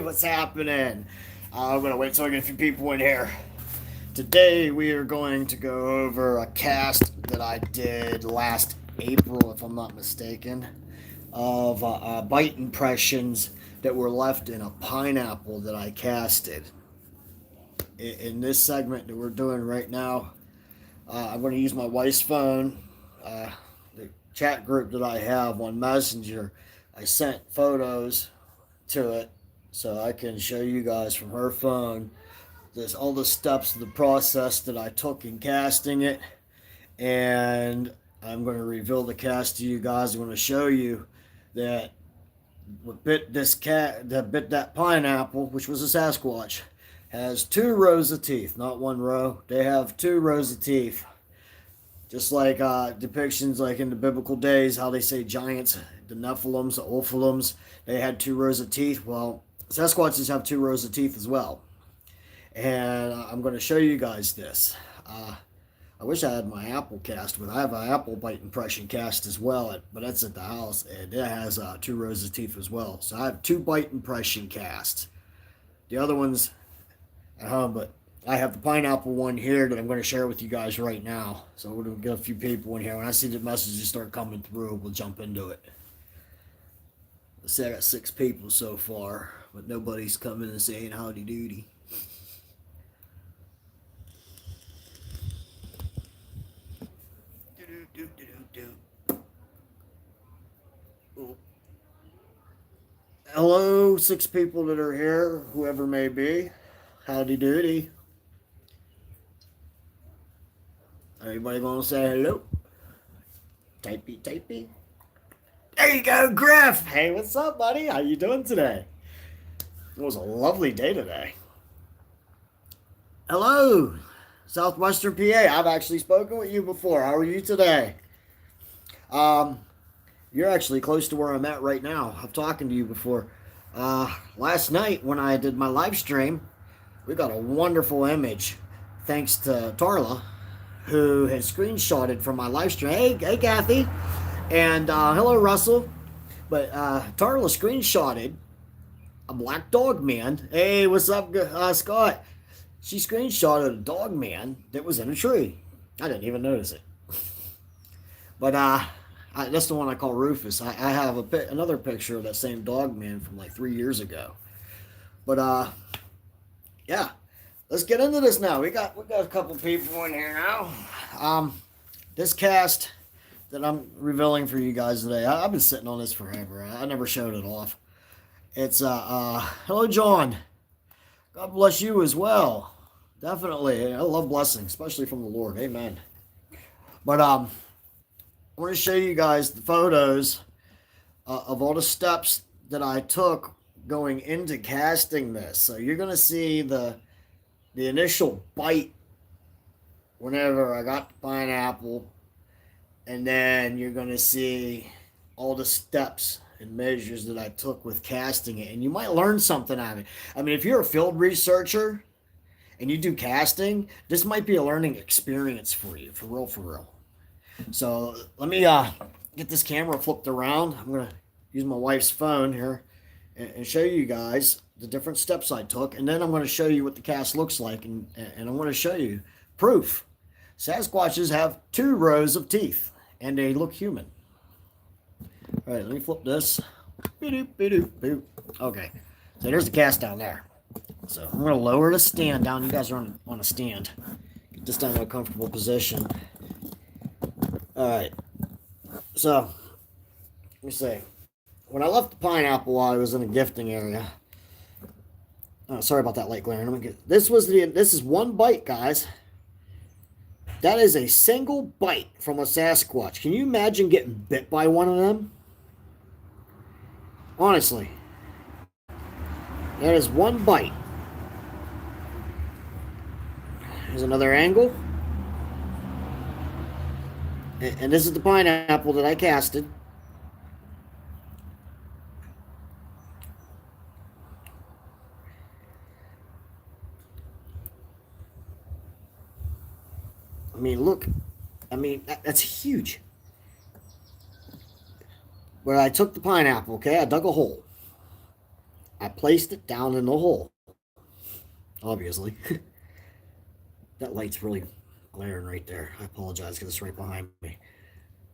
what's happening? I'm going to wait till I get a few people in here. Today we are going to go over a cast that I did last April, if I'm not mistaken, of bite impressions that were left in a pineapple that I casted. In this segment that we're doing right now, I'm going to use my wife's phone. The chat group that I have on Messenger, I sent photos to it so I can show you guys from her phone there's all the steps of the process that I took in casting it, and I'm going to reveal the cast to you guys. I'm going to show you that what bit this cat that bit that pineapple, which was a Sasquatch, has two rows of teeth, not one row. They have two rows of teeth, just like depictions like in the biblical days, how they say giants, the Nephilims, the Ophilims, they had two rows of teeth. Well, Sasquatches have two rows of teeth as well. And I'm going to show you guys this. I wish I had my apple cast, but I have an apple bite impression cast as well, but that's at the house, and it has two rows of teeth as well. So I have two bite impression casts. The other one's at home, but I have the pineapple one here that I'm going to share with you guys right now. So we're going to get a few people in here. When I see the messages start coming through, we'll jump into it. Let's say I got 6 people so far, but nobody's coming and saying howdy doody. Hello, 6 people that are here, whoever may be. Howdy doody. Everybody gonna say hello? Typey, typey. There you go, Griff. Hey, what's up, buddy? How you doing today? It was a lovely day today. Hello, Southwestern PA. I've actually spoken with you before. How are you today? You're actually close to where I'm at right now. I've talking to you before. Last night when I did my live stream, we got a wonderful image thanks to Tarla, who had screenshotted from my live stream. Hey, Kathy. And hello, Russell. But Tarla screenshotted a black dog man. Hey, what's up, Scott? She screenshotted a dog man that was in a tree. I didn't even notice it. But that's the one I call Rufus. I have another picture of that same dog man from like 3 years ago. But yeah, let's get into this now. We got a couple people in here now. This cast that I'm revealing for you guys today, I've been sitting on this forever. I never showed it off. It's hello, John. God bless you as well. Definitely, I love blessings, especially from the Lord. Amen. But I want to show you guys the photos of all the steps that I took going into casting this. So you're going to see the initial bite whenever I got the pineapple, and then you're going to see all the steps and measures that I took with casting it. And you might learn something out of it. I mean, if you're a field researcher and you do casting, this might be a learning experience for you, for real. So let me get this camera flipped around. I'm going to use my wife's phone here and show you guys the different steps I took. And then I'm going to show you what the cast looks like. And I'm going to show you proof. Sasquatches have 2 rows of teeth, and they look human. All right, let me flip this. Okay, so there's the cast down there. So I'm going to lower the stand down. You guys are on a stand. Get this down to a comfortable position. All right, so let me see. When I left the pineapple while I was in the gifting area, sorry about that light glare. This is one bite, guys. That is a single bite from a Sasquatch. Can you imagine getting bit by one of them? Honestly, that is one bite. Here's another angle. And this is the pineapple that I casted. I mean, look. I mean, that's huge. But I took the pineapple, okay? I dug a hole. I placed it down in the hole, obviously. That light's really glaring right there. I apologize because it's right behind me.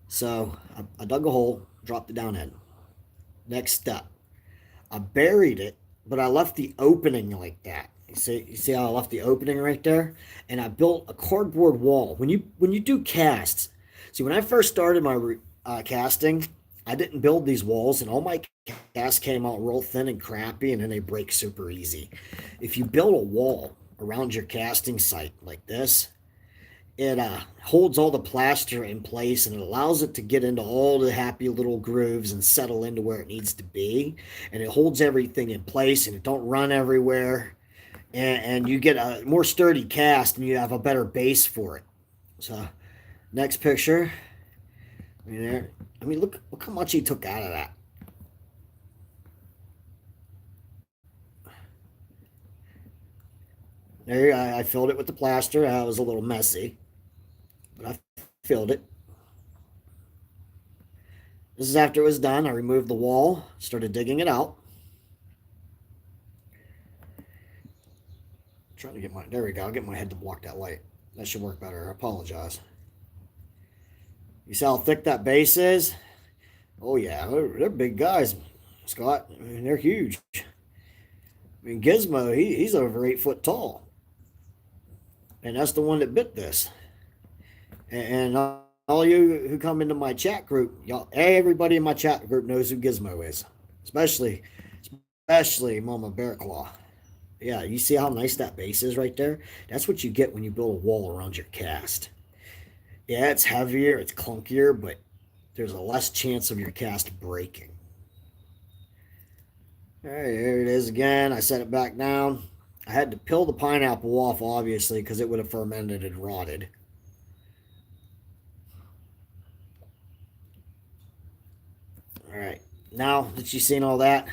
So I dug a hole, dropped it down in. Next step, I buried it, but I left the opening like that. You see how I left the opening right there? And I built a cardboard wall. When you do casts, see when I first started my casting, I didn't build these walls, and all my casts came out real thin and crappy, and then they break super easy. If you build a wall around your casting site like this, it holds all the plaster in place, and it allows it to get into all the happy little grooves and settle into where it needs to be, and it holds everything in place and it don't run everywhere, and you get a more sturdy cast and you have a better base for it. So next picture, I mean look how much he took out of that. There I filled it with the plaster. I was a little messy, but I filled it. This is after it was done. I removed the wall, started digging it out. Trying to get there we go. I'll get my head to block that light. That should work better. I apologize. You see how thick that base is? Oh yeah, they're big guys, Scott. I mean, they're huge. I mean, Gizmo, he's over 8 foot tall. And that's the one that bit this. And all you who come into my chat group, y'all, everybody in my chat group knows who Gizmo is, especially Mama Bear Claw. Yeah, you see how nice that base is right there? That's what you get when you build a wall around your cast. Yeah, it's heavier, it's clunkier, but there's a less chance of your cast breaking. All right, here it is again. I set it back down. I had to peel the pineapple off, obviously, because it would have fermented and rotted. All right, now that you've seen all that,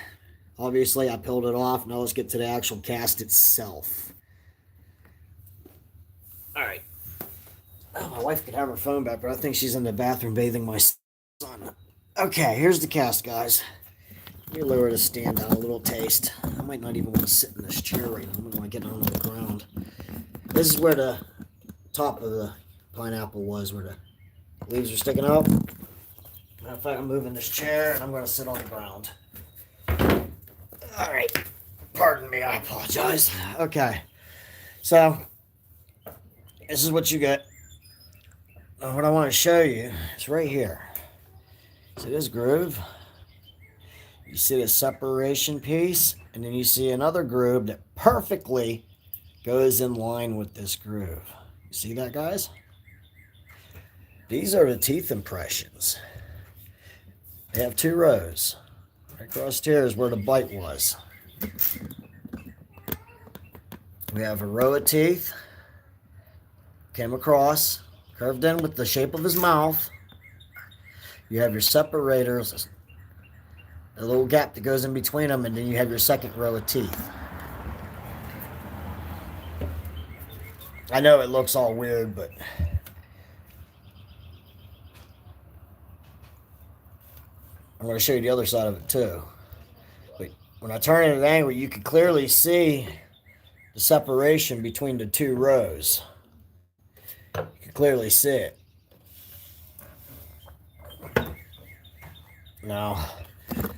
obviously I peeled it off. Now let's get to the actual cast itself. All right. Oh, my wife could have her phone back, but I think she's in the bathroom bathing my son. Okay, here's the cast, guys. Let me lower the stand down a little taste. I might not even want to sit in this chair right now. I'm going to get on the ground. This is where the top of the pineapple was, where the leaves are sticking out. Matter of fact, I'm moving this chair, and I'm going to sit on the ground. All right. Pardon me, I apologize. Okay. So, this is what you get. What I want to show you is right here. See this groove? You see a separation piece, and then you see another groove that perfectly goes in line with this groove. You see that, guys? These are the teeth impressions. They have 2 rows. Right across here is where the bite was. We have a row of teeth. Came across, curved in with the shape of his mouth. You have your separators, a little gap that goes in between them, and then you have your second row of teeth. I know it looks all weird, but I'm going to show you the other side of it too. But when I turn it at an angle, you can clearly see the separation between the 2 rows. You can clearly see it. Now,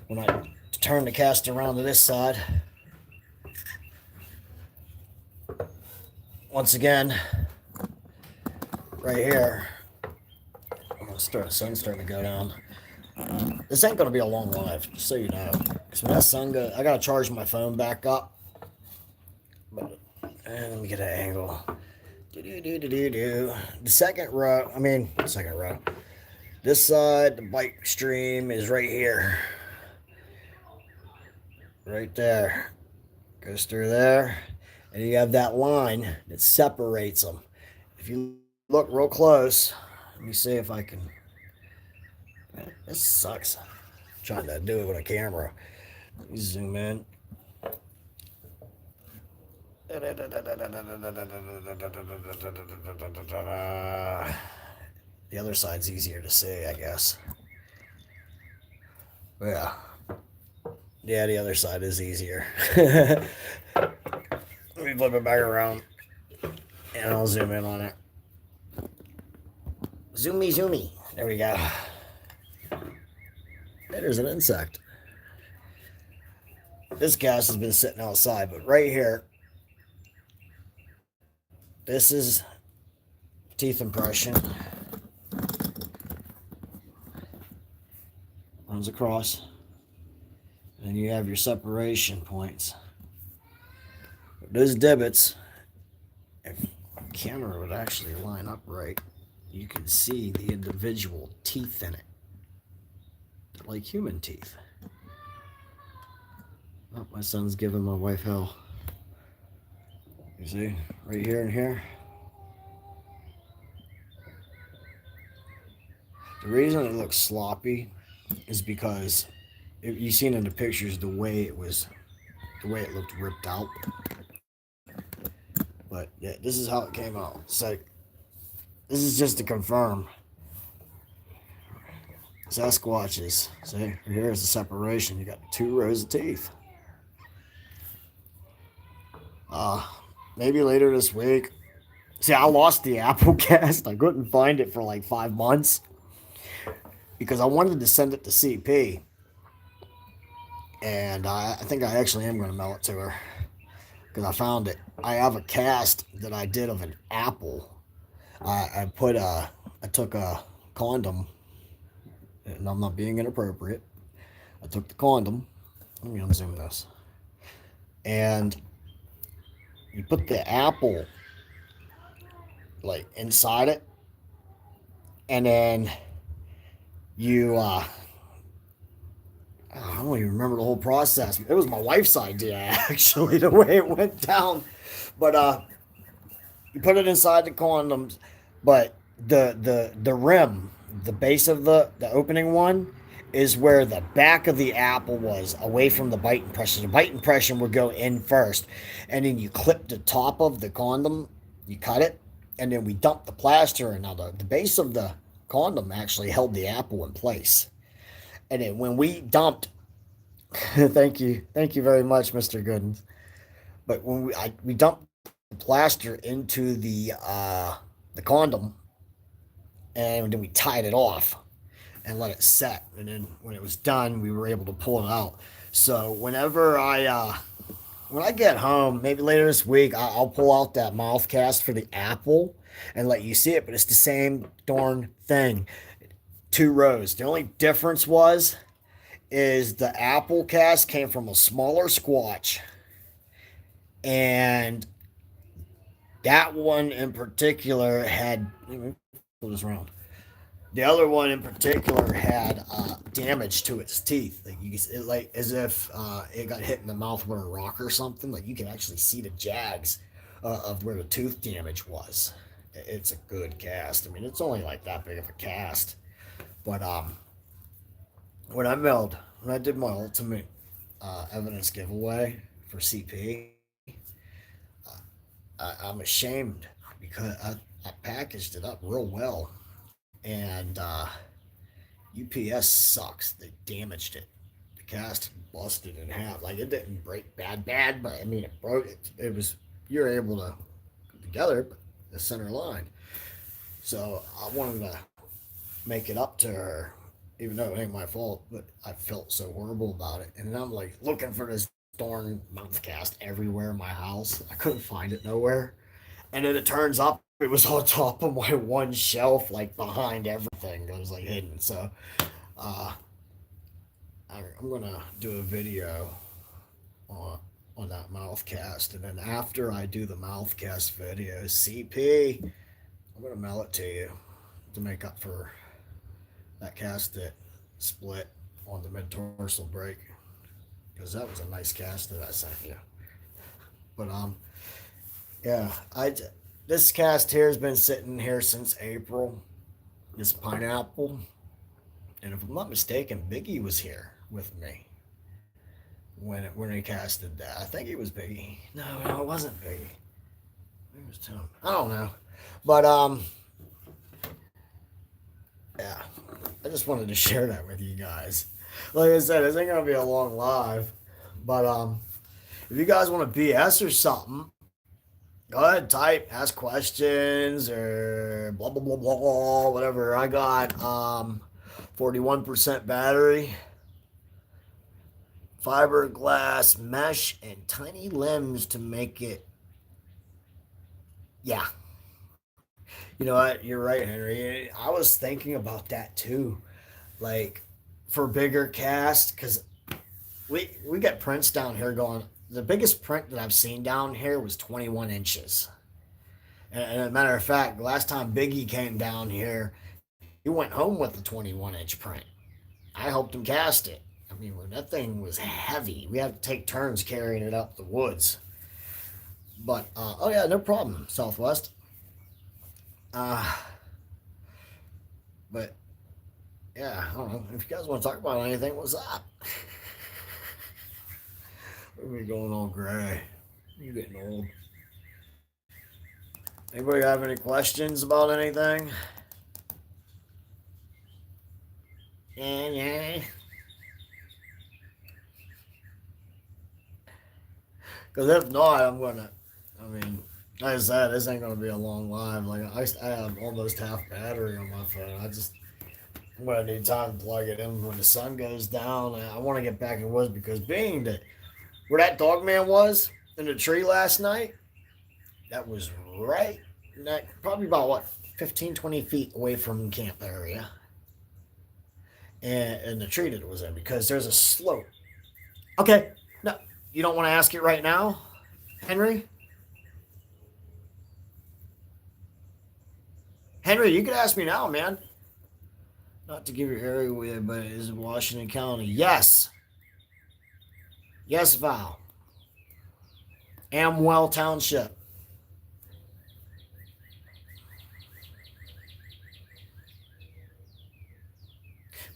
when I turn the cast around to this side, once again, right here, the sun's starting to go down. This ain't gonna be a long live, just so you know. Because when that sun goes, I gotta charge my phone back up. But let me get an angle. The second row. This side, the bite stream is right here. Right there. Goes through there. And you have that line that separates them. If you look real close, let me see if I can. This sucks. I'm trying to do it with a camera. Let me zoom in. The other side's easier to see, I guess. Yeah. Yeah, the other side is easier. Let me flip it back around and I'll zoom in on it. Zoomy, zoomy. There we go. There's an insect. This gas has been sitting outside, but right here, this is teeth impression. Runs across. And you have your separation points. Those divots, if a camera would actually line up right, you can see the individual teeth in it. They're like human teeth. Oh, my son's giving my wife hell. You see, right here and here. The reason it looks sloppy is because you've seen in the pictures the way it looked ripped out. But yeah, this is how it came out. So this is just to confirm. Sasquatches. See, here's the separation. You got 2 rows of teeth. Maybe later this week. See, I lost the Apple cast. I couldn't find it for like 5 months because I wanted to send it to CP, and I think I actually am going to mail it to her because I found it. I have a cast that I did of an apple. I took a condom, and I'm not being inappropriate. I took the condom. Let me unzoom this, and you put the apple like inside it, and then you I don't even remember the whole process. It was my wife's idea actually, the way it went down. But you put it inside the condoms, but the rim, the base of the opening one, is where the back of the apple was, away from the bite impression. The bite impression would go in first, and then you clip the top of the condom, you cut it, and then we dump the plaster in. Now the base of the condom actually held the apple in place. And then when we dumped, thank you very much, Mr. Goodens. But when we dumped the plaster into the condom, and then we tied it off and let it set. And then when it was done, we were able to pull it out. So whenever when I get home, maybe later this week, I'll pull out that mouth cast for the apple and let you see it. But it's the same darn thing. 2 rows. The only difference is the apple cast came from a smaller Squatch, and that one in particular had, pull this around. The other one in particular had damage to its teeth, like as if it got hit in the mouth with a rock or something. Like you can actually see the jags of where the tooth damage was. It's a good cast. I mean, it's only like that big of a cast. But when I did my ultimate evidence giveaway for CP, I'm ashamed because I packaged it up real well, and UPS sucks. They damaged it. The cast busted in half. Like it didn't break bad, but I mean it broke. It was, you're able to put together the center line. So I wanted to make it up to her, even though it ain't my fault. But I felt so horrible about it, and then I'm like looking for this darn mouth cast everywhere in my house. I couldn't find it nowhere, and then it turns up it was on top of my one shelf, like behind everything. It was like hidden. So I'm gonna do a video on that mouth cast, and then after I do the mouth cast video, CP, I'm gonna mail it to you to make up for that cast that split on the mid-tarsal break, because that was a nice cast that I sent you. But yeah, this cast here has been sitting here since April. This pineapple, and if I'm not mistaken, Biggie was here with me when he casted that. I think it was Biggie. No, it wasn't Biggie. It was Tim. I don't know, but yeah, I just wanted to share that with you guys. Like I said, this ain't gonna be a long live. But if you guys want to BS or something, go ahead, type, ask questions or blah blah blah blah whatever. I got 41% battery, fiberglass mesh, and tiny limbs to make it. Yeah, you know what? You're right, Henry. I was thinking about that too. Like for bigger cast, because we get prints down here going. The biggest print that I've seen down here was 21 inches. And as a matter of fact, the last time Biggie came down here, he went home with the 21-inch print. I helped him cast it. I mean, when that thing was heavy, we had to take turns carrying it up the woods. But oh yeah, no problem, Southwest. Uh, but yeah, I don't know if you guys want to talk about anything. What's up? We're going all gray. You're getting old. Anybody have any questions about anything? Yeah. Because if not, I'm gonna. I mean, like I said, this ain't gonna be a long live. Like I have almost half battery on my phone. I'm gonna need time to plug it in when the sun goes down. I want to get back in the woods because being that where that dog man was in the tree last night, that was right, that probably about what 15, 20 feet away from the camp area, and the tree that it was in because there's a slope. Okay, no, you don't want to ask it right now, Henry. Henry, you could ask me now, man. Not to give your area away, but it is in Washington County. Yes. Yes, Val. Amwell Township.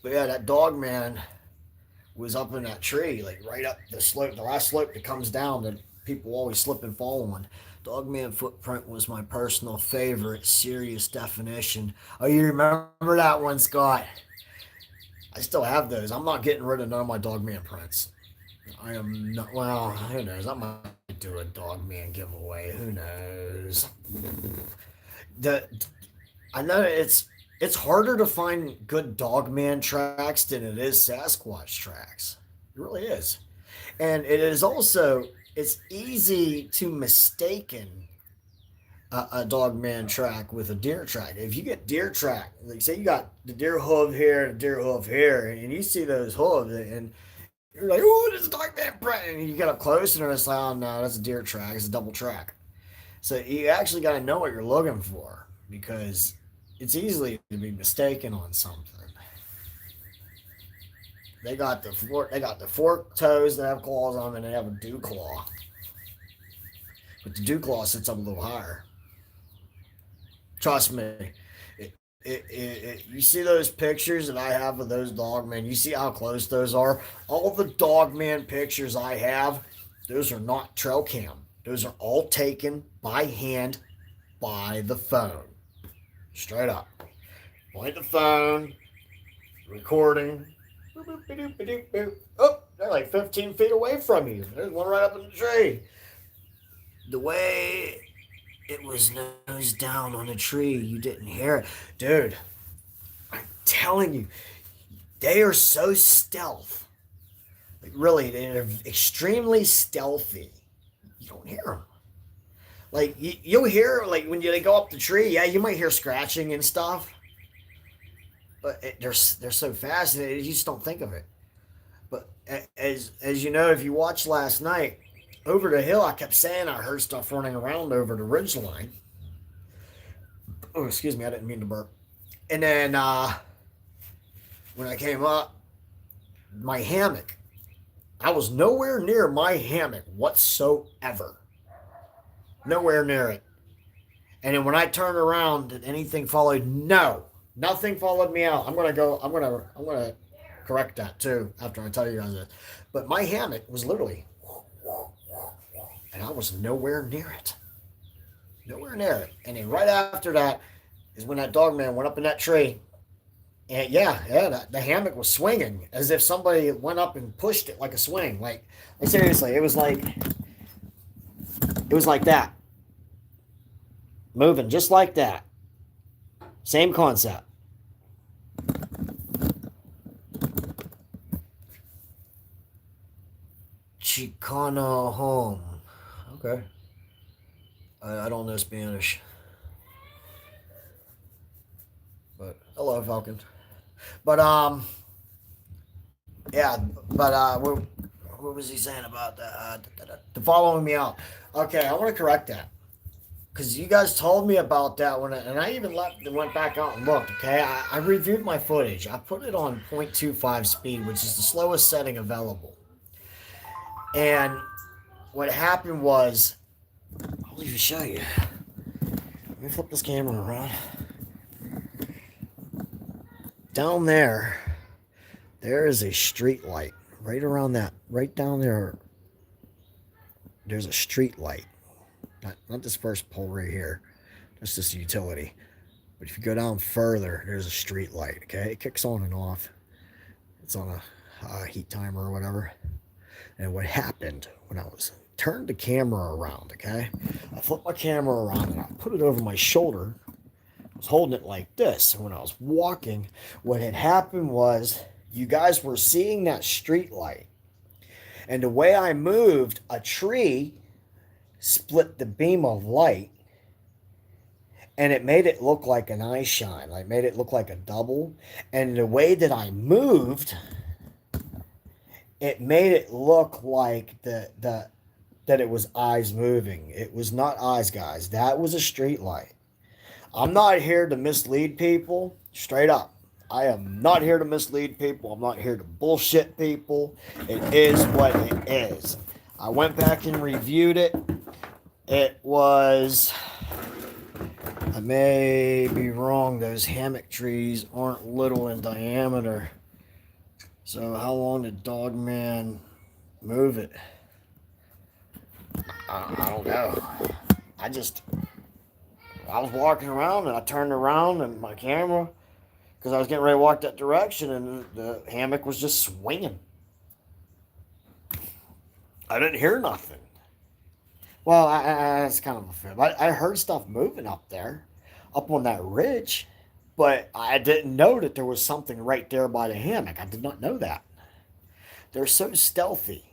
But yeah, that dog man was up in that tree, like right up the slope, the last slope that comes down that people always slip and fall on. Dogman footprint was my personal favorite. Serious definition. Oh, you remember that one, Scott? I still have those. I'm not getting rid of none of my Dogman prints. I am not. Well, who knows? I might do a Dogman giveaway. Who knows? The I know it's harder to find good Dogman tracks than it is Sasquatch tracks. It really is, and it is also it's easy to mistaken a Dogman track with a deer track. If you get deer track, like say you got the deer hoof here and deer hoof here, and you see those hooves, and you're like, "Oh, this is a Dogman print," and you get up close, and it's like, "Oh no, that's a deer track. It's a double track." So you actually got to know what you're looking for because it's easily to be mistaken on something. They got the fork toes that have claws on them, and they have a dew claw. But the dew claw sits up a little higher. Trust me. You see those pictures that I have of those dogmen. You see how close those are. All the dogman pictures I have, those are not trail cam. Those are all taken by hand by the phone. Straight up. Point the phone, recording. Oh, they're like 15 feet away from you. There's one right up in the tree. The way it was nose down on a tree, you didn't hear it. Dude, I'm telling you, they are so stealth. Like, really, they're extremely stealthy. You don't hear them. Like, you'll hear, like, when they go up the tree, yeah, you might hear scratching and stuff. But they're so fast, you just don't think of it. But as you know, if you watched last night, over the hill, I kept saying I heard stuff running around over the ridge line. Oh, excuse me, I didn't mean to burp. And then when I came up, my hammock, I was nowhere near my hammock whatsoever. Nowhere near it. And then when I turned around, did anything follow? No, nothing followed me out. I'm gonna correct that too after I tell you guys this. But my hammock was literally, and I was nowhere near it. Nowhere near it. And then right after that is when that dog man went up in that tree And the hammock was swinging as if somebody went up and pushed it like a swing. Like seriously, it was like that, moving just like that. Same concept. Chicano home. Okay. I don't know Spanish. But hello, Falcon. But yeah. But what was he saying about that? The following me out. Okay, I want to correct that because you guys told me about that one, and I even left and went back out and looked. Okay, I reviewed my footage. I put it on 0.25 speed, which is the slowest setting available. And what happened was, I'll even show you. Let me flip this camera around. Down there is a street light. Right around that, right down there, there's a street light. Not this first pole right here. That's just a utility. But if you go down further, there's a street light, okay? It kicks on and off. It's on a heat timer or whatever. And what happened when I was turned the camera around, okay? I flipped my camera around and I put it over my shoulder. I was holding it like this. And when I was walking, what had happened was you guys were seeing that street light. And the way I moved, a tree split the beam of light and it made it look like an eye shine. Like made it look like a double. And the way that I moved, it made it look like that it was eyes moving. It was not eyes, guys. That was a street light. I'm not here to mislead people. Straight up. I am not here to mislead people. I'm not here to bullshit people. It is what it is. I went back and reviewed it. It was... I may be wrong. Those hammock trees aren't little in diameter. So how long did Dogman move it? I don't know. I was walking around and I turned around and my camera, because I was getting ready to walk that direction, and the hammock was just swinging. I didn't hear nothing. Well, that's kind of a fib. I heard stuff moving up there, up on that ridge, but I didn't know that there was something right there by the hammock. I did not know that. They're so stealthy.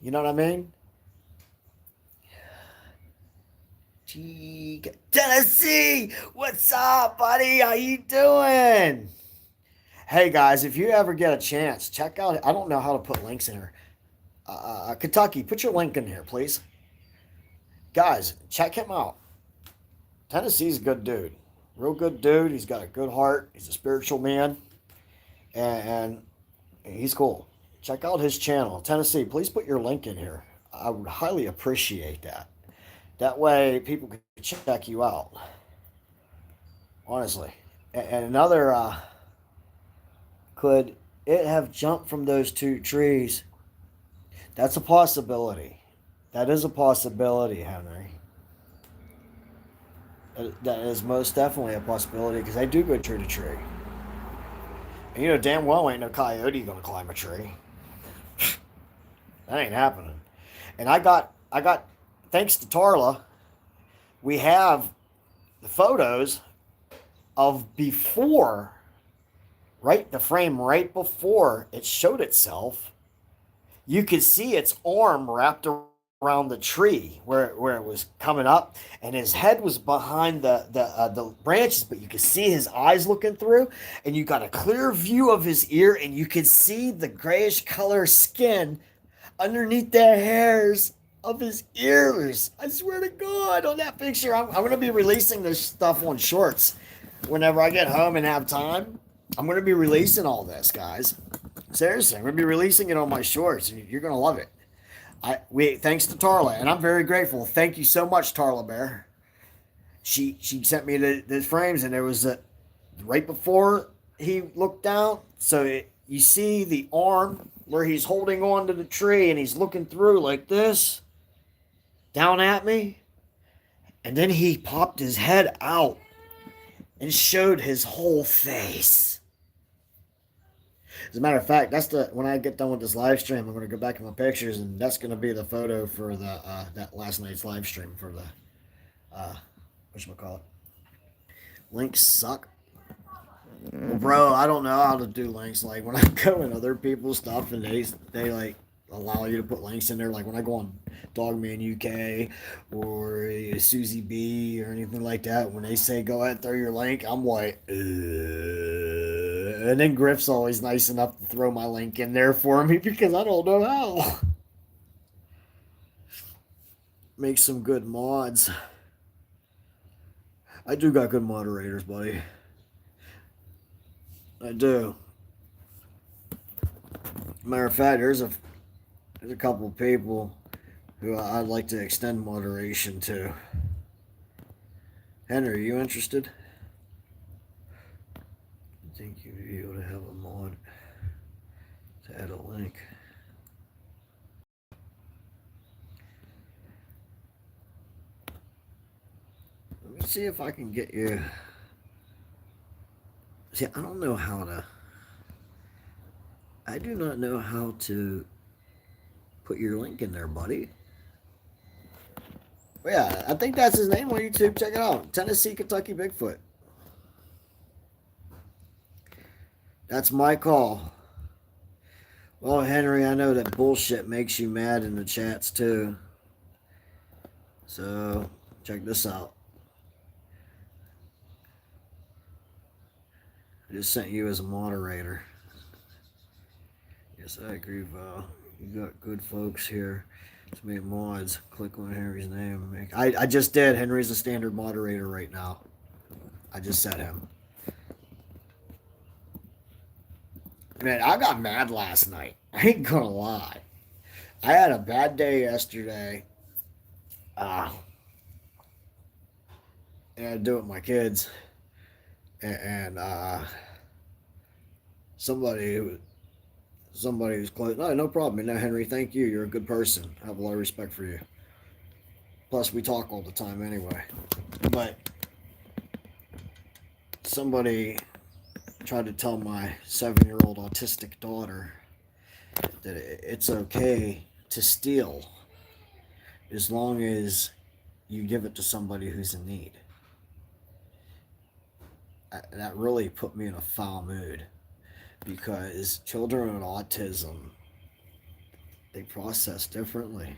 You know what I mean? Gee, Tennessee, what's up, buddy? How you doing? Hey, guys, if you ever get a chance, check out... I don't know how to put links in here. Kentucky, put your link in here, please. Guys, check him out. Tennessee's a good dude. Real good dude. He's got a good heart. He's a spiritual man. And he's cool. Check out his channel. Tennessee, please put your link in here. I would highly appreciate that. That way people can check you out. Honestly. And another, could it have jumped from those two trees? That's a possibility. That is a possibility, Henry. That is most definitely a possibility, because they do go tree to tree. And you know damn well ain't no coyote gonna climb a tree. That ain't happening. And I got, thanks to Tarla, we have the photos of before, right? The frame right before it showed itself. You could see its arm wrapped around the tree where it was coming up, and his head was behind the branches, but you could see his eyes looking through, and you got a clear view of his ear, and you could see the grayish color skin underneath the hairs of his ears. I swear to God, on that picture, I'm going to be releasing this stuff on shorts whenever I get home and have time. I'm going to be releasing all this, guys. Seriously, I'm going to be releasing it on my shorts, and you're going to love it. Thanks to Tarla, and I'm very grateful. Thank you so much, Tarla Bear. She sent me the frames, and there was right before he looked down. So you see the arm where he's holding on to the tree, and he's looking through like this, down at me. And then he popped his head out and showed his whole face. As a matter of fact, that's the when I get done with this live stream, I'm gonna go back in my pictures, and that's gonna be the photo for the that last night's live stream for the whatchamacallit. Links suck. Well, bro, I don't know how to do links. Like when I go in other people's stuff and they like allow you to put links in there. Like when I go on Dogman UK or Susie B or anything like that, when they say go ahead and throw your link, I'm like, and then Griff's always nice enough to throw my link in there for me because I don't know how. Make some good mods. I do got good moderators, buddy. I do. Matter of fact, there's a couple of people who I'd like to extend moderation to. Henry, are you interested? I think you'd be able to have a mod to add a link. Let me see if I can get you. See, I don't know how to. I do not know how to put your link in there, buddy. But yeah, I think that's his name on YouTube. Check it out. Tennessee, Kentucky Bigfoot. That's my call. Well, Henry, I know that bullshit makes you mad in the chats too. So, check this out. I just sent you as a moderator. Yes, I agree, Val. You got good folks here to make mods. Click on Henry's name. I just did. Henry's a standard moderator right now. I just set him. Man, I got mad last night. I ain't gonna lie. I had a bad day yesterday. I had to do it with my kids. And somebody was close. No problem. No, Henry, thank you. You're a good person. I have a lot of respect for you. Plus, we talk all the time anyway. But somebody tried to tell my 7-year-old autistic daughter that it's okay to steal as long as you give it to somebody who's in need. That really put me in a foul mood because children with autism, they process differently.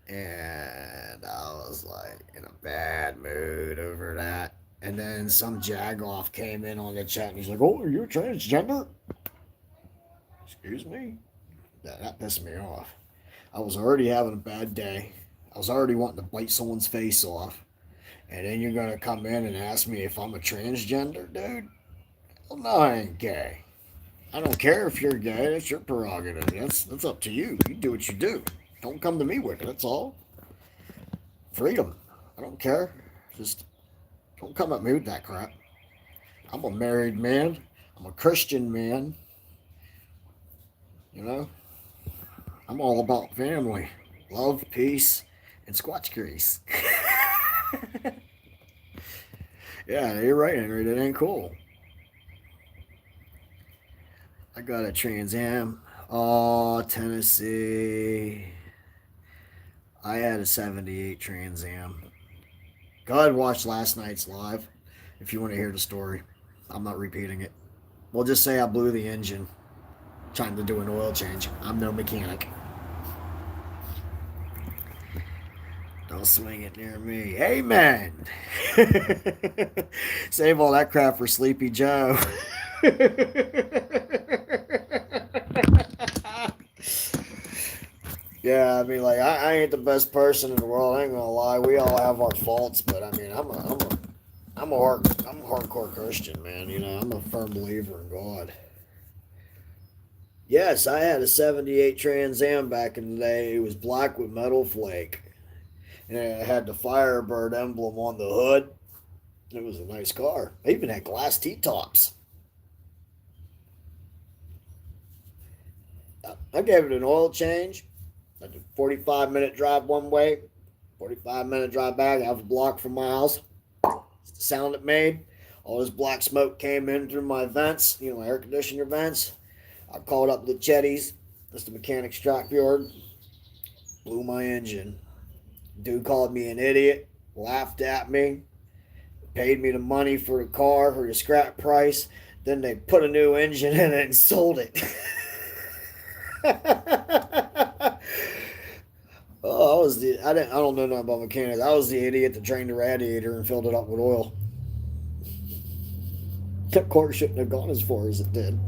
And I was like in a bad mood over that. And then some jagoff came in on the chat and he's like, "Oh, are you transgender?" Excuse me? That pissed me off. I was already having a bad day. I was already wanting to bite someone's face off. And then you're going to come in and ask me if I'm a transgender, dude? Well, no, I ain't gay. I don't care if you're gay. That's your prerogative. That's up to you. You do what you do. Don't come to me with it. That's all. Freedom. I don't care. Just don't come at me with that crap. I'm a married man. I'm a Christian man. You know? I'm all about family. Love, peace, and Squatch grease. Yeah, you're right, Henry. That ain't cool. I got a Trans Am. Oh, Tennessee. I had a 78 Trans Am. Go ahead and watch last night's live if you want to hear the story. I'm not repeating it. We'll just say I blew the engine trying to do an oil change. I'm no mechanic. Don't swing it near me. Amen. Save all that crap for Sleepy Joe. Yeah, I mean, like, I ain't the best person in the world. I ain't gonna lie. We all have our faults, but I mean, I'm a hardcore Christian, man. You know, I'm a firm believer in God. Yes, I had a 78 Trans Am back in the day. It was black with metal flake. And it had the Firebird emblem on the hood. It was a nice car. It even had glass T-tops. I gave it an oil change. I did 45-minute drive one way, 45-minute drive back, half a block from my house. It's the sound it made. All this black smoke came in through my vents, you know, my air conditioner vents. I called up the Chetties. That's the mechanic scrapyard. Blew my engine. Dude called me an idiot, laughed at me, paid me the money for the car for the scrap price. Then they put a new engine in it and sold it. Oh, I don't know nothing about mechanics. I was the idiot that drained the radiator and filled it up with oil. That car shouldn't have gone as far as it did.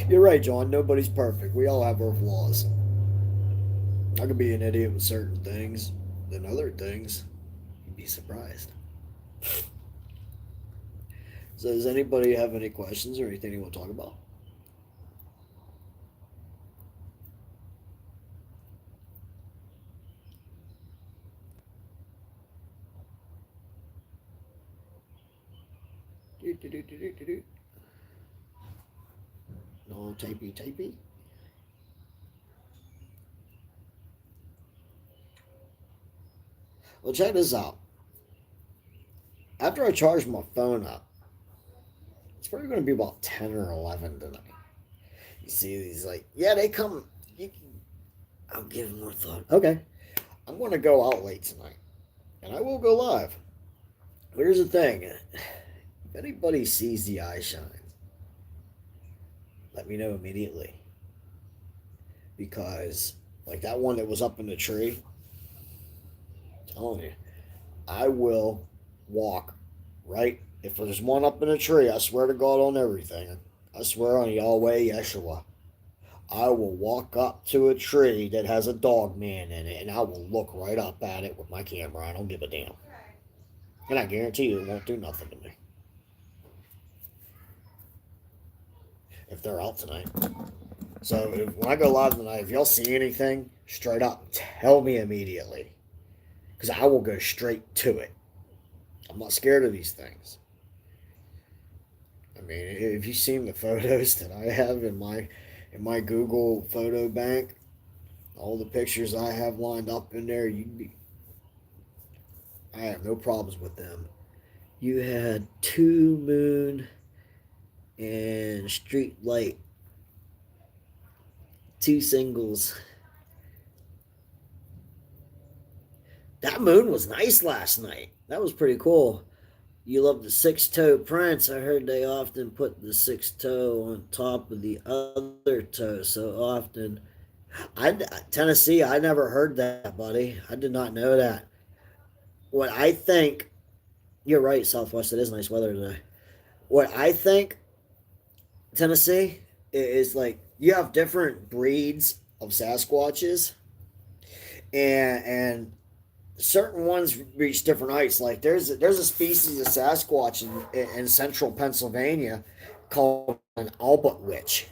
You're right, John. Nobody's perfect. We all have our flaws. I could be an idiot with certain things, than other things. You'd be surprised. So, does anybody have any questions or anything you want to talk about? Do, do, do, do, do, do. No tapey, tapey. Well, check this out. After I charge my phone up, it's probably going to be about 10 or 11 tonight. You see these, like, yeah, they come. I'll give them more thought. Okay. I'm going to go out late tonight, and I will go live. But here's the thing: if anybody sees the eye shines, let me know immediately. Because, like that one that was up in the tree, I'm telling you, I will walk right. If there's one up in a tree, I swear to God on everything. I swear on Yahweh Yeshua. I will walk up to a tree that has a dog man in it, and I will look right up at it with my camera. I don't give a damn. And I guarantee you it won't do nothing to me. If they're out tonight. So when I go live tonight, if y'all see anything, straight up, tell me immediately. Because I will go straight to it. I'm not scared of these things. I mean, if you've seen the photos that I have in my Google photo bank, all the pictures I have lined up in there, I have no problems with them. You had two moon and street light, two singles. That moon was nice last night. That was pretty cool. You love the six-toe prints. I heard they often put the six toe on top of the other toe so often. Tennessee, I never heard that, buddy. I did not know that. What I think, you're right, Southwest, it is nice weather today. What I think, Tennessee, is like you have different breeds of Sasquatches, and certain ones reach different heights. Like there's a species of Sasquatch in central Pennsylvania called an Albatwitch.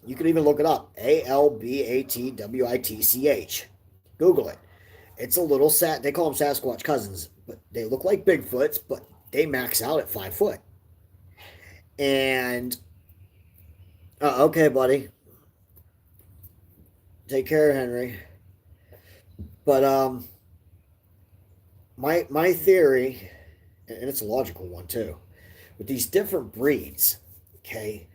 You can even look it up. Albatwitch. Google it. It's a little They call them Sasquatch cousins, but they look like Bigfoots, but they max out at 5 foot. And okay, buddy. Take care, Henry. But my theory, and it's a logical one too, with these different breeds, okay,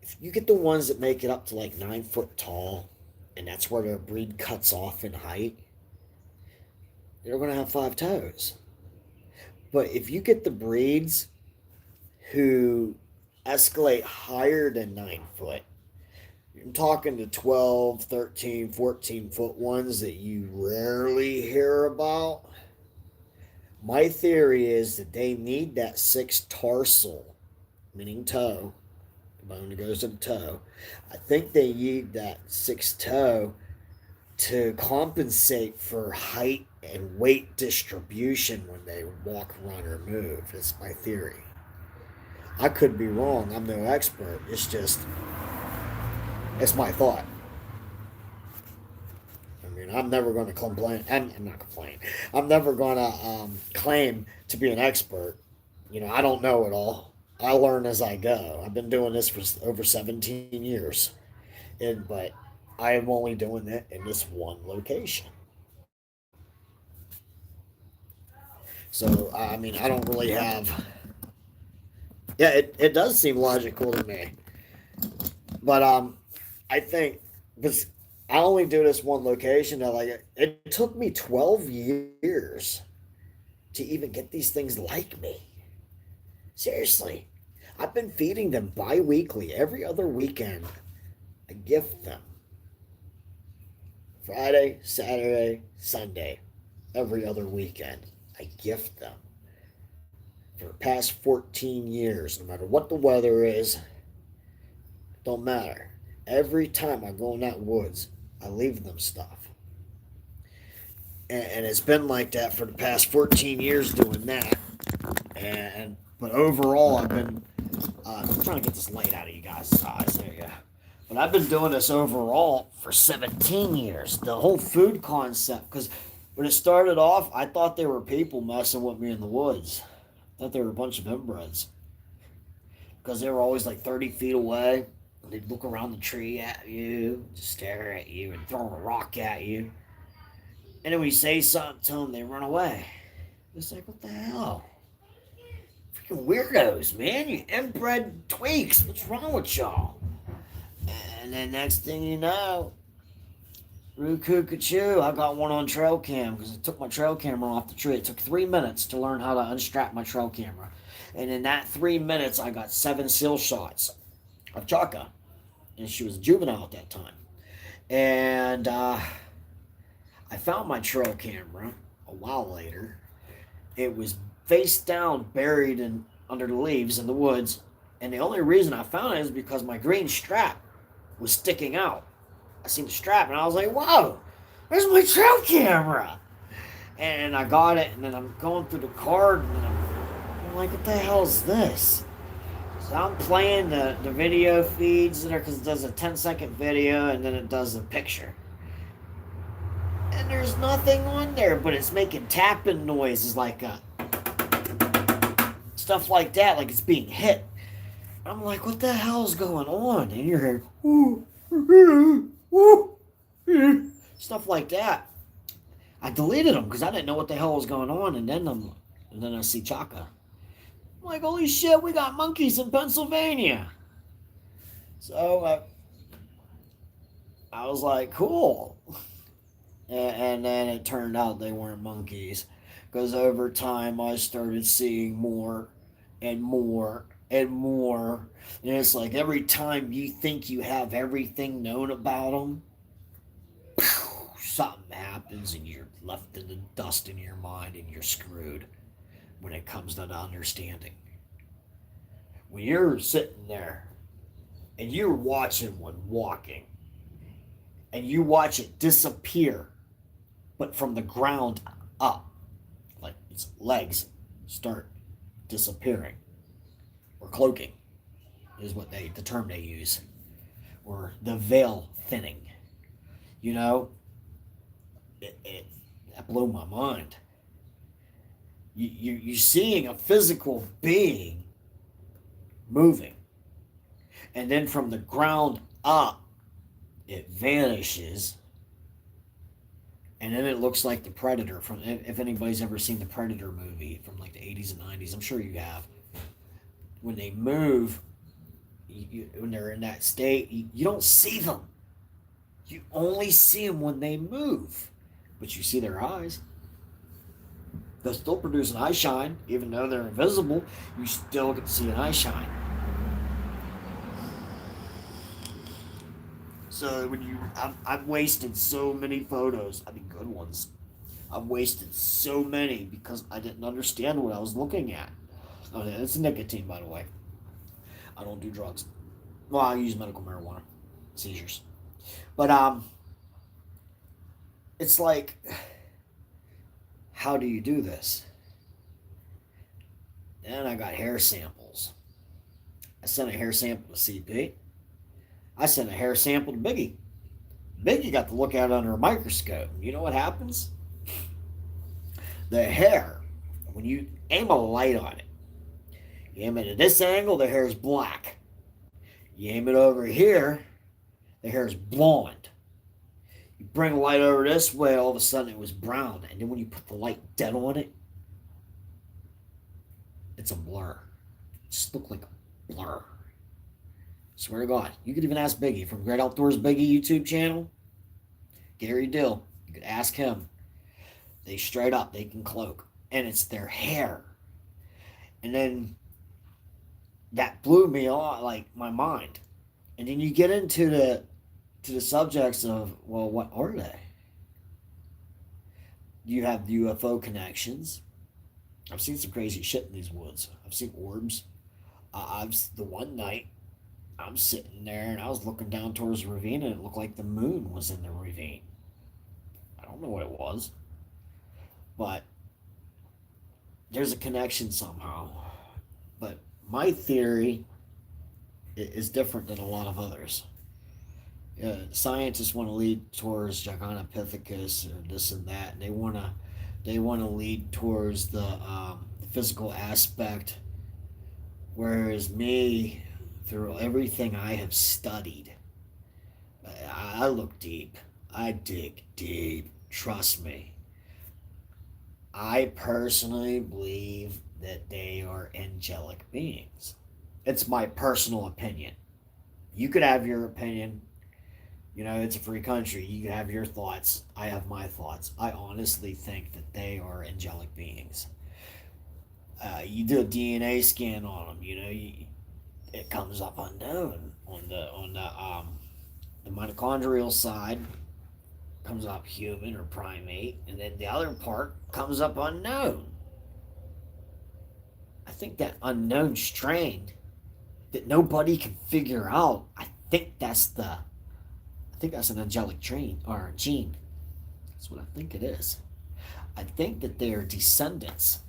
if you get the ones that make it up to like 9 foot tall, and that's where their breed cuts off in height, they're going to have 5 toes. But if you get the breeds who escalate higher than 9 foot, I'm talking to 12, 13, 14 foot ones that you rarely hear about. My theory is that they need that sixth tarsal, meaning toe, the bone that goes to the toe. I think they need that sixth toe to compensate for height and weight distribution when they walk, run, or move. That's my theory. I could be wrong. I'm no expert. It's my thought. I mean, I'm never going to complain. I'm not complaining. I'm never going to claim to be an expert. I don't know it all. I learn as I go. I've been doing this for over 17 years. But I am only doing it in this one location. So, I mean, I don't really have. Yeah, it does seem logical to me. But I think because I only do this one location, that like it took me 12 years to even get these things like me. Seriously, I've been feeding them bi-weekly, every other weekend. I gift them Friday, Saturday, Sunday, every other weekend. I gift them for the past 14 years, no matter what the weather is, don't matter. Every time I go in that woods, I leave them stuff. And it's been like that for the past 14 years doing that. And but overall, I've been I'm trying to get this light out of you guys' eyes. There you go. But I've been doing this overall for 17 years. The whole food concept, because when it started off, I thought they were people messing with me in the woods. I thought they were a bunch of inbreds because they were always like 30 feet away. And they'd look around the tree at you, stare at you, and throw a rock at you. And then when you say something to them, they run away. It's like, what the hell? Freaking weirdos, man. You inbred tweaks. What's wrong with y'all? And then next thing you know, Roo-coo-ca-choo, I got one on trail cam because I took my trail camera off the tree. It took 3 minutes to learn how to unstrap my trail camera. And in that 3 minutes, I got 7 seal shots of Chaka. And she was a juvenile at that time. And I found my trail camera a while later. It was face down, buried in under the leaves in the woods. And the only reason I found it is because my green strap was sticking out. I seen the strap and I was like, whoa, there's my trail camera. And I got it, and then I'm going through the card, and I'm like, what the hell is this? So I'm playing the video feeds that are, because it does a 10-second video and then it does a picture. And there's nothing on there, but it's making tapping noises like stuff like that, like it's being hit. I'm like, what the hell's going on? And you're hearing, stuff like that. I deleted them because I didn't know what the hell was going on, and then I see Chaka. I'm like, holy shit, we got monkeys in Pennsylvania. So I was like, cool. And then it turned out they weren't monkeys, because over time I started seeing more and more and more. And it's like every time you think you have everything known about them, something happens and you're left in the dust in your mind and you're screwed when it comes to understanding. When you're sitting there and you're watching one walking and you watch it disappear, but from the ground up, like its legs start disappearing, or cloaking is what the term they use, or the veil thinning. You know, that blew my mind. You're seeing a physical being moving, and then from the ground up, it vanishes, and then it looks like the Predator. From, if anybody's ever seen the Predator movie from like the 80s and 90s, I'm sure you have. When they move, when they're in that state, you don't see them. You only see them when they move, but you see their eyes. They'll still produce an eye shine, even though they're invisible. You still get to see an eye shine. So when I've wasted so many photos. I mean, good ones. I've wasted so many because I didn't understand what I was looking at. Oh, yeah, it's nicotine, by the way. I don't do drugs. Well, I use medical marijuana. Seizures. But it's like, how do you do this? Then I got hair samples. I sent a hair sample to CP. I sent a hair sample to Biggie. Biggie got to look at it under a microscope. You know what happens? The hair, when you aim a light on it, you aim it at this angle, the hair is black. You aim it over here, the hair is blonde. You bring a light over this way, all of a sudden it was brown. And then when you put the light dead on it, it's a blur. It just looked like a blur. Swear to God. You could even ask Biggie from Great Outdoors Biggie YouTube channel. Gary Dill. You could ask him. They straight up, they can cloak. And it's their hair. And then that blew me off, like my mind. And then you get into the subjects of, well, what are they? You have UFO connections. I've seen some crazy shit in these woods. I've seen orbs. The one night I'm sitting there and I was looking down towards the ravine and it looked like the moon was in the ravine. I don't know what it was, but there's a connection somehow. But my theory is different than a lot of others. Scientists want to lead towards Gigantopithecus or this and that, and they want to lead towards the physical aspect, whereas me, through everything I have studied, I look deep. I dig deep. Trust me. I personally believe that they are angelic beings. It's my personal opinion. You could have your opinion. It's a free country. You can have your thoughts. I have my thoughts. I honestly think that they are angelic beings. You do a DNA scan on them. It comes up unknown the mitochondrial side comes up human or primate, and then the other part comes up unknown. I think that unknown strain that nobody can figure out. I think that's an angelic train or gene. That's what I think it is. I think that they are descendants.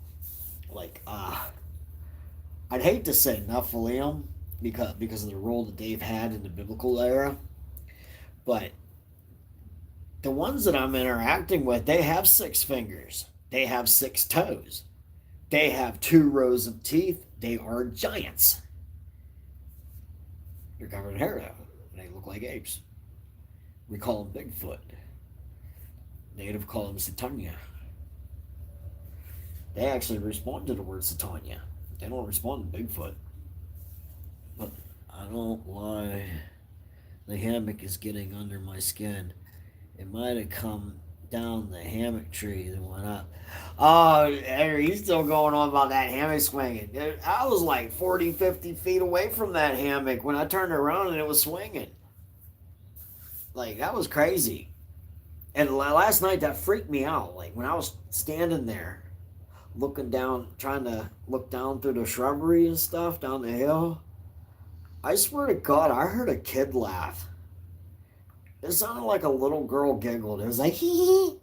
Like, I'd hate to say Nephilim because of the role that they've had in the biblical era, but the ones that I'm interacting with, they have 6 fingers. They have 6 toes. They have 2 rows of teeth. They are giants. They're covered in hair, though. They look like apes. We call them Bigfoot. Native call them Satania. They actually respond to the word Satania. They don't respond to Bigfoot. But I don't know why the hammock is getting under my skin. It might have come down the hammock tree that went up. Oh, he's still going on about that hammock swinging. I was like 40, 50 feet away from that hammock when I turned around and it was swinging. Like, that was crazy. And last night, that freaked me out. Like, when I was standing there, looking down, trying to look down through the shrubbery and stuff down the hill, I swear to God, I heard a kid laugh. It sounded like a little girl giggled. It was like, hee hee.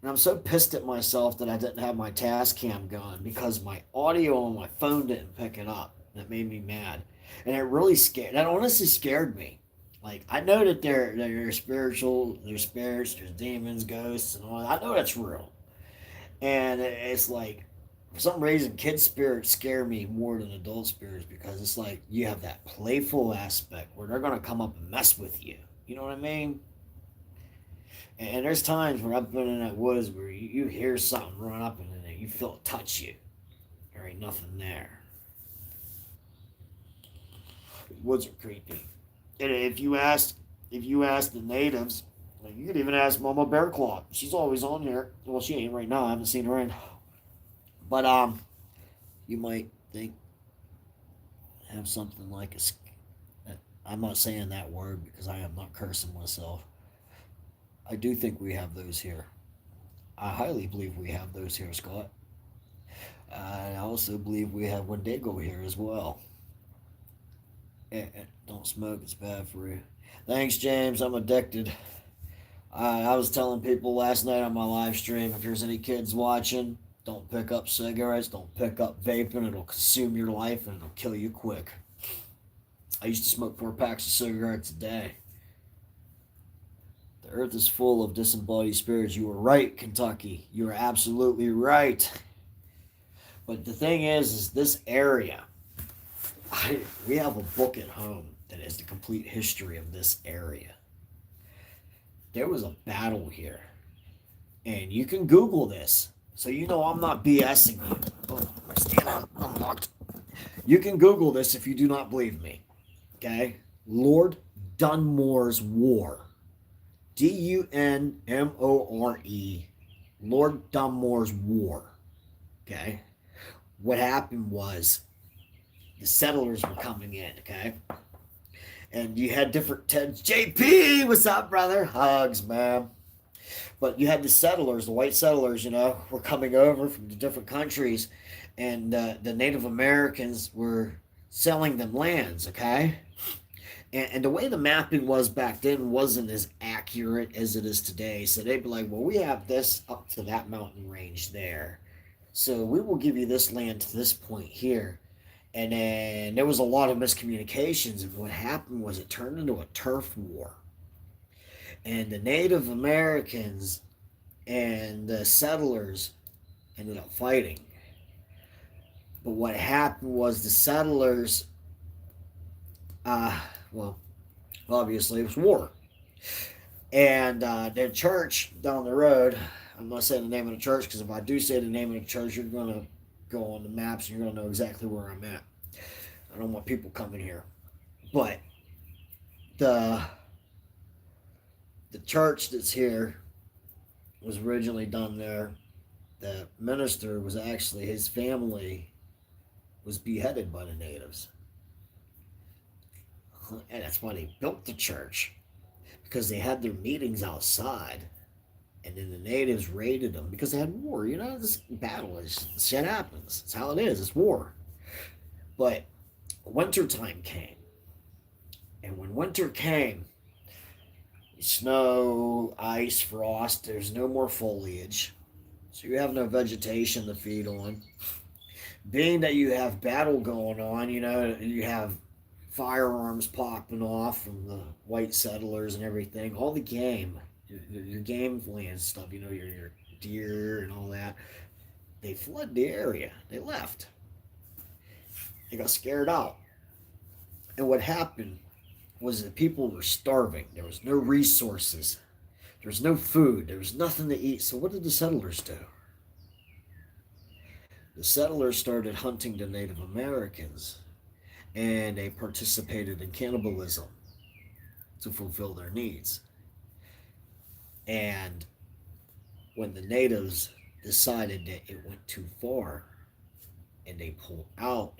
And I'm so pissed at myself that I didn't have my task cam going because my audio on my phone didn't pick it up. That made me mad. And it really scared, that honestly scared me. Like, I know that they're spiritual, there's spirits, there's demons, ghosts, and all that. I know that's real. And it's like, for some reason, kid spirits scare me more than adult spirits because it's like you have that playful aspect where they're going to come up and mess with you. You know what I mean? And there's times where I've been in that woods where you hear something run up and you feel it touch you. There ain't nothing there. The woods are creepy. And if you ask the natives, like, you could even ask Mama Bear Claw. She's always on here. Well, she ain't right now. I haven't seen her in. But you might think have something like I'm not saying that word because I am not cursing myself. I do think we have those here. I highly believe we have those here, Scott. I also believe we have Wendigo here as well. Don't smoke, it's bad for you. Thanks, James. I'm addicted. I was telling people last night on my live stream, if there's any kids watching, don't pick up cigarettes, don't pick up vaping. It'll consume your life and it'll kill you quick. I used to smoke 4 packs of cigarettes a day. The earth is full of disembodied spirits. You were right, Kentucky. You were absolutely right. But the thing is this area, we have a book at home that is the complete history of this area. There was a battle here. And you can Google this. So you know I'm not BSing you. Oh, my stand unlocked. You can Google this if you do not believe me. Okay? Lord Dunmore's War. Dunmore. Lord Dunmore's War. Okay? What happened was the settlers were coming in, okay? And you had different Teds. JP, what's up, brother? Hugs, man. But you had the settlers, the white settlers, were coming over from the different countries, and the Native Americans were selling them lands, okay? And the way the mapping was back then wasn't as accurate as it is today. So they'd be like, well, we have this up to that mountain range there. So we will give you this land to this point here. And then there was a lot of miscommunications. And what happened was it turned into a turf war. And the Native Americans and the settlers ended up fighting. But what happened was the settlers, well, obviously it was war. And their church down the road, I'm not saying the name of the church because if I do say the name of the church, you're going to go on the maps and you're going to know exactly where I'm at. I don't want people coming here. But the church that's here was originally done there. The minister was actually, his family was beheaded by the natives. And that's why they built the church. Because they had their meetings outside. And then the natives raided them because they had war. This battle is, shit happens. It's how it is. It's war. But winter time came. And when winter came, snow, ice, frost, there's no more foliage. So you have no vegetation to feed on. Being that you have battle going on, you have firearms popping off from the white settlers and everything. All the game, your game land stuff, your deer and all that, they fled the area. They left. They got scared out. And what happened was that people were starving. There was no resources. There was no food. There was nothing to eat. So what did the settlers do? The settlers started hunting the Native Americans, and they participated in cannibalism to fulfill their needs. And when the natives decided that it went too far and they pulled out,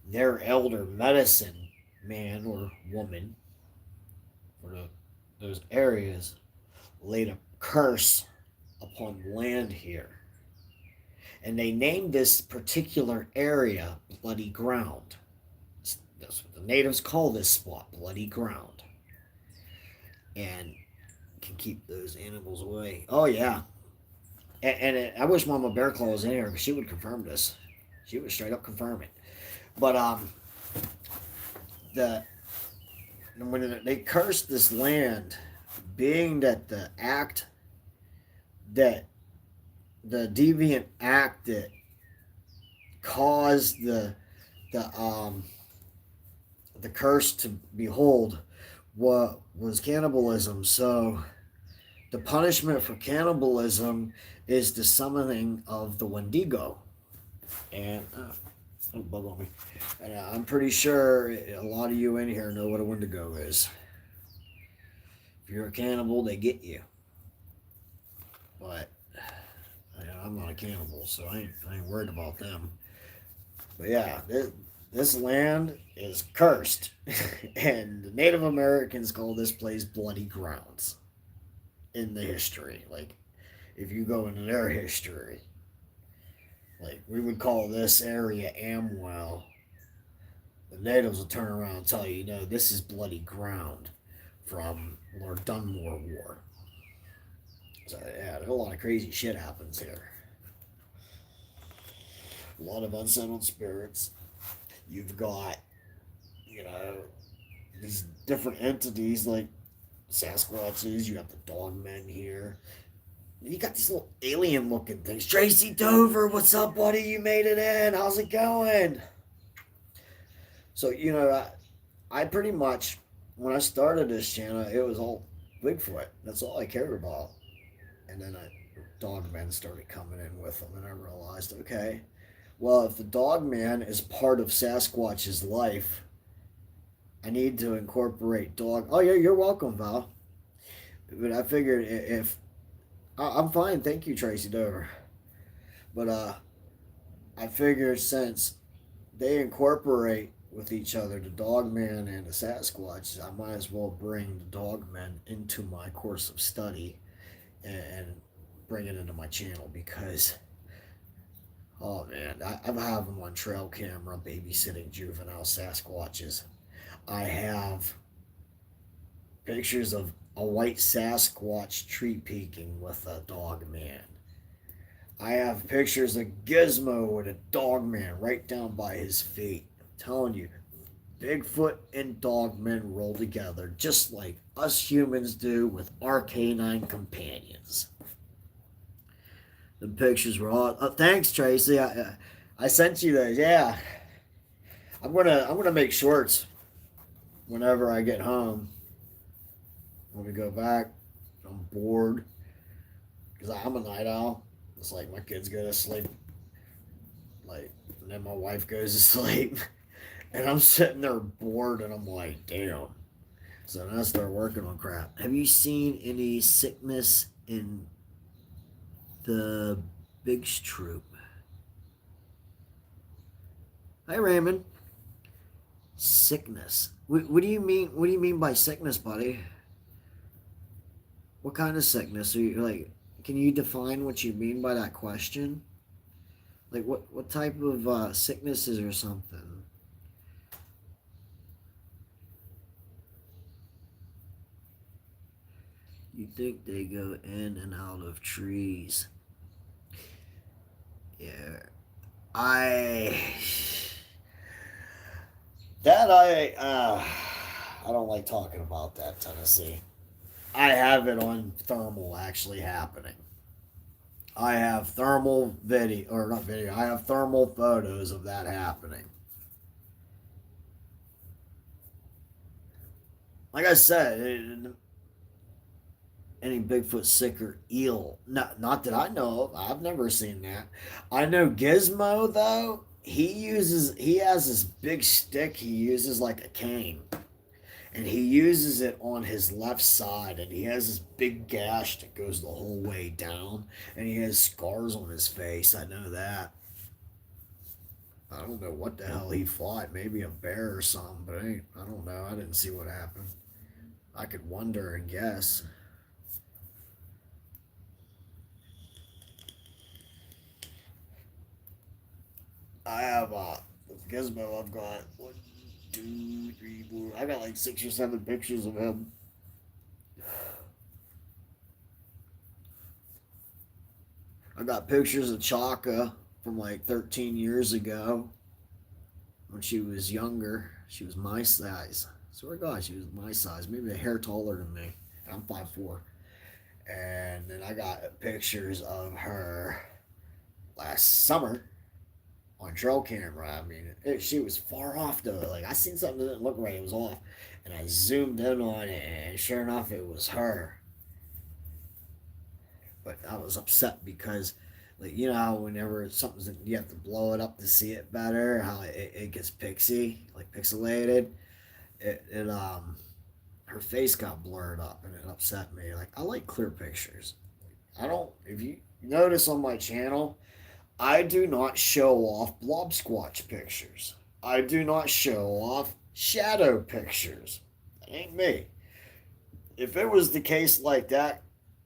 their elder medicine man or woman for those areas laid a curse upon land here. And they named this particular area Bloody Ground. That's what the natives call this spot, Bloody Ground. And can keep those animals away. Oh, yeah. And I wish Mama Bear Claw was in here because she would confirm this. She would straight up confirm it. But when they cursed this land, being that the deviant act that caused the curse to behold what was cannibalism. So the punishment for cannibalism is the summoning of the Wendigo. And don't bug on me. And I'm pretty sure a lot of you in here know what a Wendigo is. If you're a cannibal, they get you. But I'm not a cannibal, so I ain't worried about them. But yeah, this land is cursed. And the Native Americans call this place Bloody Grounds in the history. Like, if you go into their history, like, we would call this area Amwell. The natives will turn around and tell you, this is Bloody Ground from Lord Dunmore War. So, yeah, there's a lot of crazy shit happens here. A lot of unsettled spirits. You've got, these different entities like Sasquatches. You got the dogmen here. You got these little alien looking things. Tracy Dover, what's up, buddy? You made it in. How's it going? So, I pretty much, when I started this channel, it was all Bigfoot. That's all I cared about. And then dogmen started coming in with them, and I realized, okay, well, if the dogman is part of Sasquatch's life, I need to incorporate dog. Oh yeah, you're welcome, Val. But I figured if I'm fine, thank you, Tracy Dover. But I figured since they incorporate with each other, the Dogman and the Sasquatch, I might as well bring the Dogman into my course of study and bring it into my channel because, oh man, I have them on trail camera babysitting juvenile Sasquatches. I have pictures of a white Sasquatch tree peeking with a Dogman. I have pictures of Gizmo with a Dogman right down by his feet. I'm telling you, Bigfoot and Dogmen roll together just like us humans do with our canine companions. The pictures were all. Oh, thanks, Tracy. I sent you those. Yeah, I'm gonna make shorts whenever I get home. When we go back, I'm bored because I'm a night owl. It's like my kids go to sleep, like, and then my wife goes to sleep, and I'm sitting there bored, and I'm like, damn. So then I start working on crap. Have you seen any sickness in the Biggs troop? Hi, Raymond. Sickness. What do you mean? What do you mean by sickness, buddy? What kind of sickness are you like? Can you define what you mean by that question? Like what type of sicknesses or something? You think they go in and out of trees? Yeah, I that I don't like talking about that, Tennessee. I have it on thermal actually happening. I have thermal video, or not video, I have thermal photos of that happening. Like I said, any Bigfoot sick or eel. Not that I know of. I've never seen that. I know Gizmo, though, he has this big stick he uses like a cane. And he uses it on his left side, and he has this big gash that goes the whole way down, and he has scars on his face. I know that. I don't know what the hell he fought. Maybe a bear or something, but I don't know. I didn't see what happened. I could wonder and guess. I have with Gizmo. I've got 1, 2, 3, 4. I got like 6 or 7 pictures of him. I got pictures of Chaka from like 13 years ago when she was younger. She was my size. Swear to God, she was my size. Maybe a hair taller than me. I'm 5'4". And then I got pictures of her last summer on trail camera. I mean, she was far off though. Like I seen something that didn't look right. It was off, and I zoomed in on it, and sure enough, it was her. But I was upset because, like, you know how whenever something's you have to blow it up to see it better, how it gets pixie, like pixelated. It her face got blurred up, and it upset me. Like I like clear pictures. I don't. If you notice on my channel, I do not show off blob squatch pictures. I do not show off shadow pictures. That ain't me. If it was the case like that,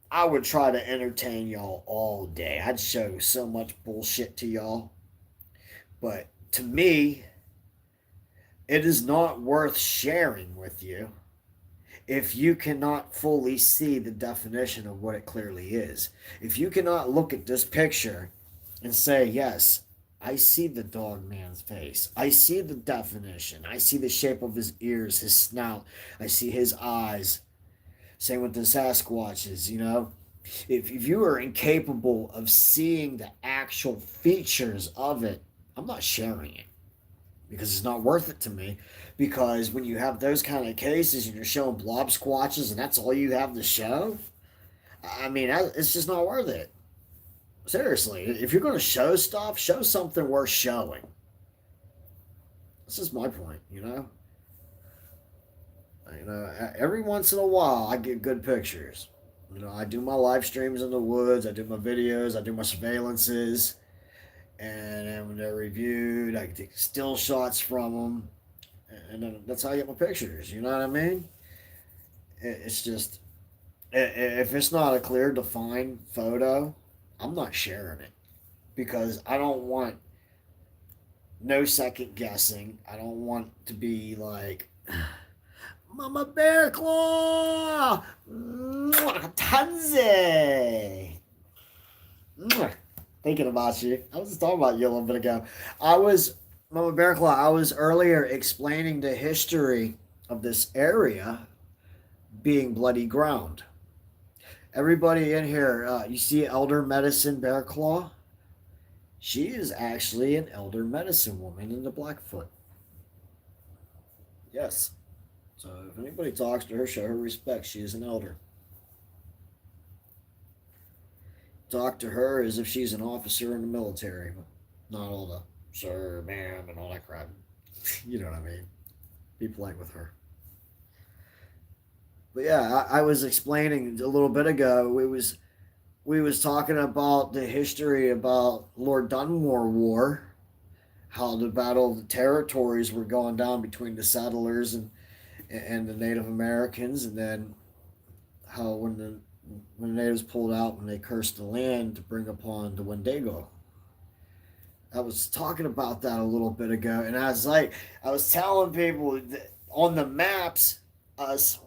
I would try to entertain y'all all day. I'd show so much bullshit to y'all. But to me, it is not worth sharing with you if you cannot fully see the definition of what it clearly is. If you cannot look at this picture and say, yes, I see the dog man's face. I see the definition. I see the shape of his ears, his snout. I see his eyes. Same with the Sasquatches, you know. If you are incapable of seeing the actual features of it, I'm not sharing it because it's not worth it to me. Because when you have those kind of cases and you're showing blob squatches and that's all you have to show, I mean, it's just not worth it. Seriously, if you're going to show stuff, show something worth showing. This is my point, you know? Every once in a while I get good pictures. I do my live streams in the woods, I do my videos, I do my surveillances, and then when they're reviewed, I take still shots from them, and then that's how I get my pictures. You know what I mean? It's just if it's not a clear, defined photo, I'm not sharing it because I don't want no second guessing. I don't want to be like, Mama Bear Claw, Tanzi. Thinking about you. I was just talking about you a little bit ago. I was Mama Bear Claw. I was earlier explaining the history of this area being bloody ground. Everybody in here, you see Elder Medicine Bear Claw? She is actually an elder medicine woman in the Blackfoot. Yes. So if anybody talks to her, show her respect. She is an elder. Talk to her as if she's an officer in the military, but not all the sir, ma'am, and all that crap. You know what I mean? Be polite with her. But yeah, I was explaining a little bit ago. We was talking about the history about Lord Dunmore War, how the Battle of the Territories were going down between the settlers and the Native Americans, and then how when the natives pulled out and they cursed the land to bring upon the Wendigo. I was talking about that a little bit ago, and I was telling people that on the maps, us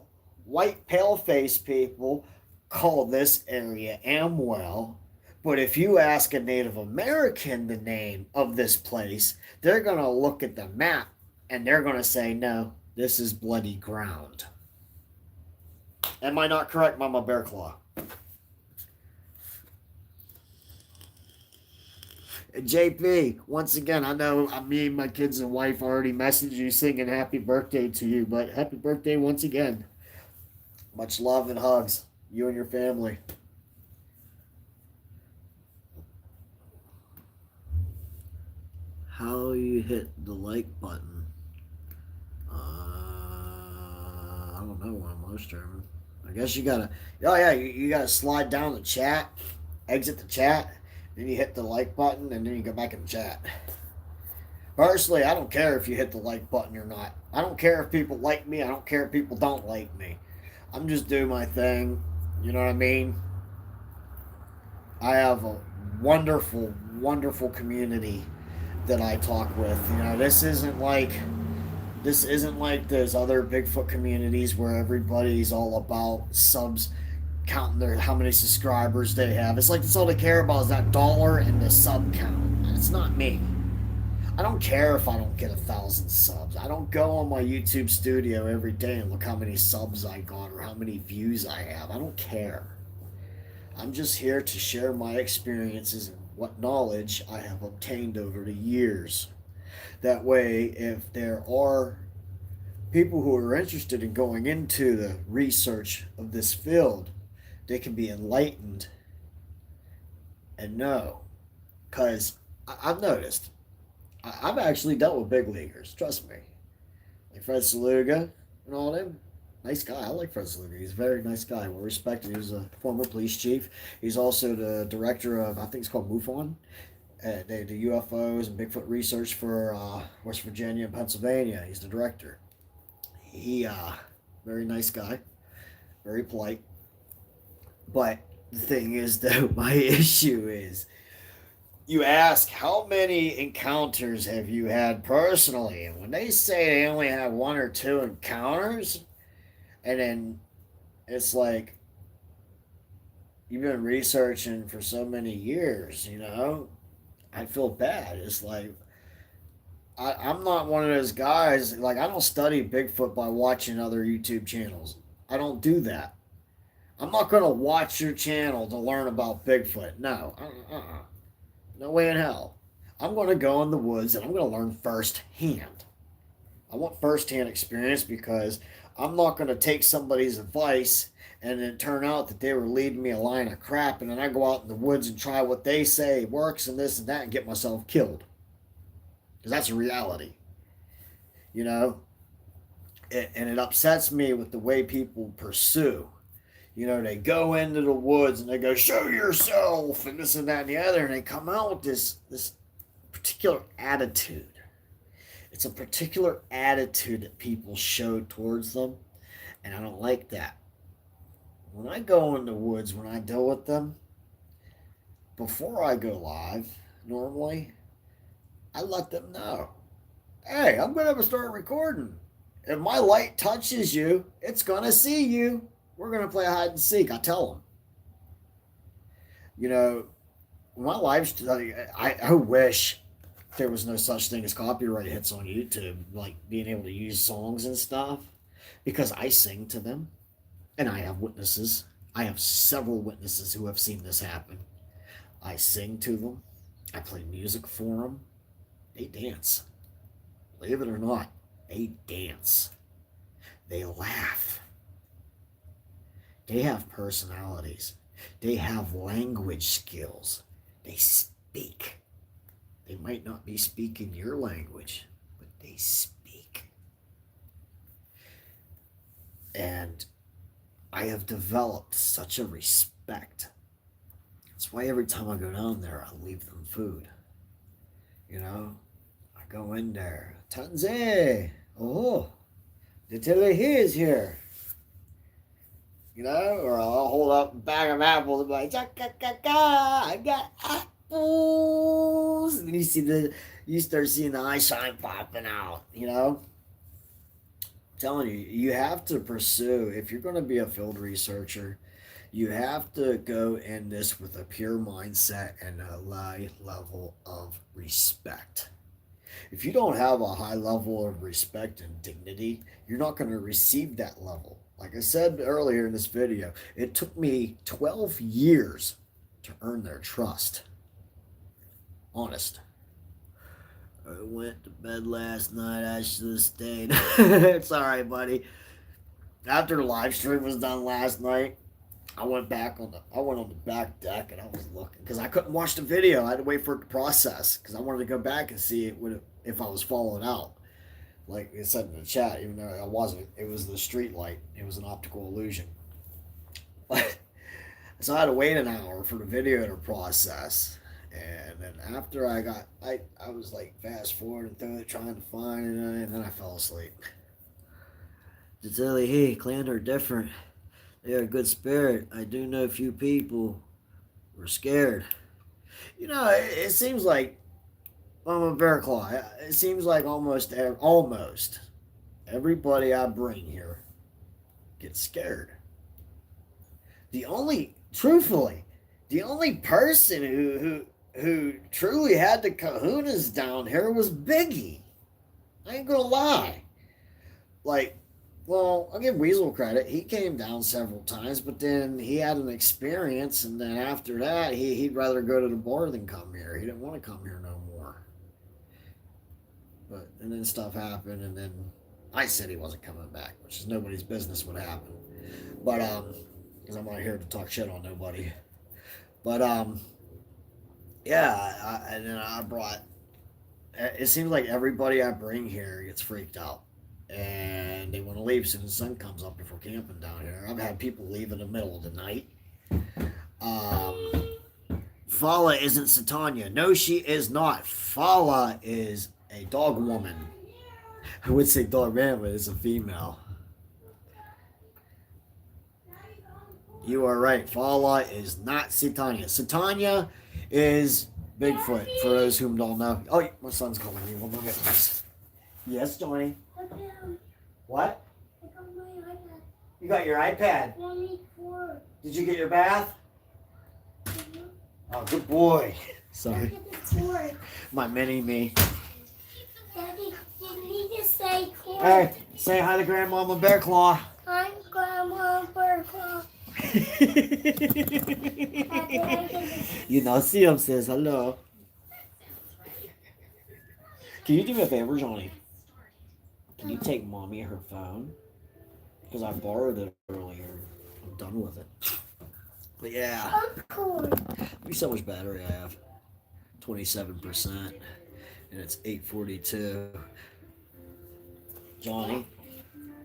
white paleface people call this area Amwell. But if you ask a Native American the name of this place, they're going to look at the map and they're going to say, no, this is bloody ground. Am I not correct, Mama Bear Claw? JP, once again, I know me and my kids and wife already messaged you singing happy birthday to you, but happy birthday once again. Much love and hugs, you and your family. How you hit the like button? I don't know when I'm most German. I guess you gotta. Oh yeah, you gotta slide down the chat, exit the chat, then you hit the like button, and then you go back in the chat. Personally, I don't care if you hit the like button or not. I don't care if people like me. I don't care if people don't like me. I'm just doing my thing. You know what I mean? I have a wonderful, wonderful community that I talk with. This isn't like those other Bigfoot communities where everybody's all about subs, counting their how many subscribers they have. It's like that's all they care about is that dollar and the sub count. And it's not me. I don't care if I don't get 1,000 subs. I don't go on my YouTube studio every day and look how many subs I got or how many views I have. I don't care. I'm just here to share my experiences and what knowledge I have obtained over the years. That way, if there are people who are interested in going into the research of this field, they can be enlightened and know. Because I've noticed, I've actually dealt with big leaguers, trust me. Like Fred Saluga and all them. Nice guy. I like Fred Saluga. He's a very nice guy. Well respected. He was a former police chief. He's also the director of, I think it's called MUFON. They do UFOs and Bigfoot research for West Virginia and Pennsylvania. He's the director. He, very nice guy. Very polite. But the thing is, though, my issue is, you ask how many encounters have you had personally, and when they say they only have one or two encounters, and then it's like you've been researching for so many years, I feel bad. It's like I'm not one of those guys. Like I don't study Bigfoot by watching other YouTube channels. I don't do that. I'm not gonna watch your channel to learn about Bigfoot. No, no way in hell. I'm gonna go in the woods and I'm gonna learn firsthand. I want firsthand experience because I'm not gonna take somebody's advice and then turn out that they were leading me a line of crap, and then I go out in the woods and try what they say works and this and that and get myself killed. Because that's a reality. You know? and it upsets me with the way people pursue. You know, they go into the woods and they go, show yourself, and this and that and the other, and they come out with this particular attitude. It's a particular attitude that people show towards them, and I don't like that. When I go in the woods, when I deal with them, before I go live, normally, I let them know, hey, I'm going to start recording. If my light touches you, it's going to see you. We're going to play hide and seek. I tell them. You know, my live study, I wish there was no such thing as copyright hits on YouTube, like being able to use songs and stuff, because I sing to them, and I have witnesses. I have several witnesses who have seen this happen. I sing to them. I play music for them. They dance. Believe it or not, they dance. They laugh. They have personalities. They have language skills. They speak. They might not be speaking your language, but they speak. And I have developed such a respect. That's why every time I go down there, I leave them food. You know, I go in there. Tanze! Oh, the Telehi is here. You know, or I'll hold up a bag of apples and be like, I got apples. And then you start seeing the eye shine popping out, you know? I'm telling you, you have to pursue, if you're going to be a field researcher, you have to go in this with a pure mindset and a high level of respect. If you don't have a high level of respect and dignity, you're not going to receive that level. Like I said earlier in this video, it took me 12 years to earn their trust. Honest. I went to bed last night. I should have stayed. It's all right, buddy. After the live stream was done last night, I went on the back deck and I was looking because I couldn't watch the video. I had to wait for it to process because I wanted to go back and see if I was falling out. Like it said in the chat, even though I wasn't, it was the street light. It was an optical illusion. So I had to wait an hour for the video to process. And then after I was like fast forwarding through it, trying to find it, and then I fell asleep. Gisele, hey, clan are different. They are a good spirit. I do know a few people were scared. You know, it seems like I'm a bear claw. It seems like almost everybody I bring here gets scared. Truthfully, the only person who truly had the kahunas down here was Biggie. I ain't gonna lie. Like, well, I'll give Weasel credit. He came down several times, but then he had an experience, and then after that, he'd rather go to the bar than come here. He didn't want to come here no more. And then stuff happened, and then I said he wasn't coming back, which is nobody's business what happened. But because I'm not here to talk shit on nobody. But yeah, and then I brought. It seems like everybody I bring here gets freaked out, and they want to leave as soon as the sun comes up before camping down here. I've had people leave in the middle of the night. Fala isn't Satanya. No, she is not. Fala is a dog woman. I would say dog man, but it's a female. You are right. Fala is not Satanya. Satanya is Bigfoot, for those whom don't know. Oh, my son's calling me. We'll go get this. Yes, Johnny? What? I got my iPad. You got your iPad? Mommy, four. Did you get your bath? Oh, good boy. Sorry. My mini-me. Daddy, you need to say corn. Hey, say hi to Grandmama Bear Claw. I'm Grandma Burkle. You know, Siam says hello. Can you do me a favor, Johnny? Can you take Mommy her phone? Because I borrowed it earlier. I'm done with it. But yeah. Popcorn. Look how much battery I have. 27%. And it's 8:42. Johnny,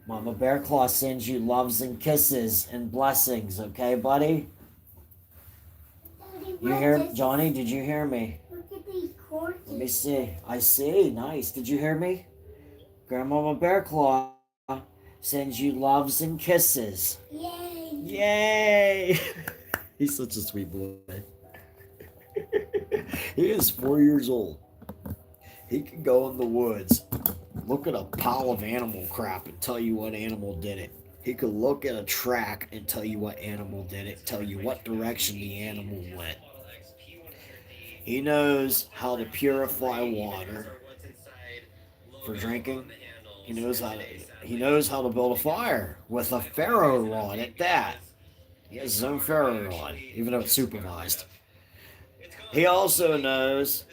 Mama Bear Claw sends you loves and kisses and blessings, okay, buddy? Daddy, You what hear, is Johnny? this? Did you hear me? Look at these Let me corgis. see. I see. Nice. Did you hear me? Grandmama Bear Claw sends you loves and kisses. Yay. Yay! He's such a sweet boy. He is 4 years old. He can go in the woods, look at a pile of animal crap and tell you what animal did it. He could look at a track and tell you what animal did it, tell you what direction the animal went. He knows how to purify water for drinking. He knows how to build a fire with a ferro rod at that. He has his own ferro rod, even though it's supervised. He also knows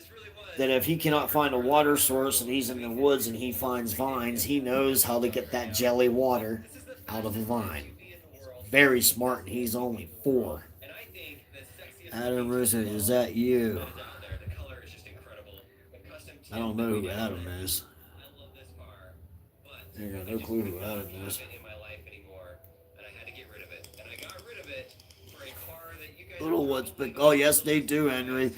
that if he cannot find a water source and he's in the woods and he finds vines, he knows how to get that jelly water out of a vine. Very smart, and he's only 4. Adam Russo, is that you? I don't know who Adam is. I got no clue who Adam is. Little ones, but oh yes, they do, Henry.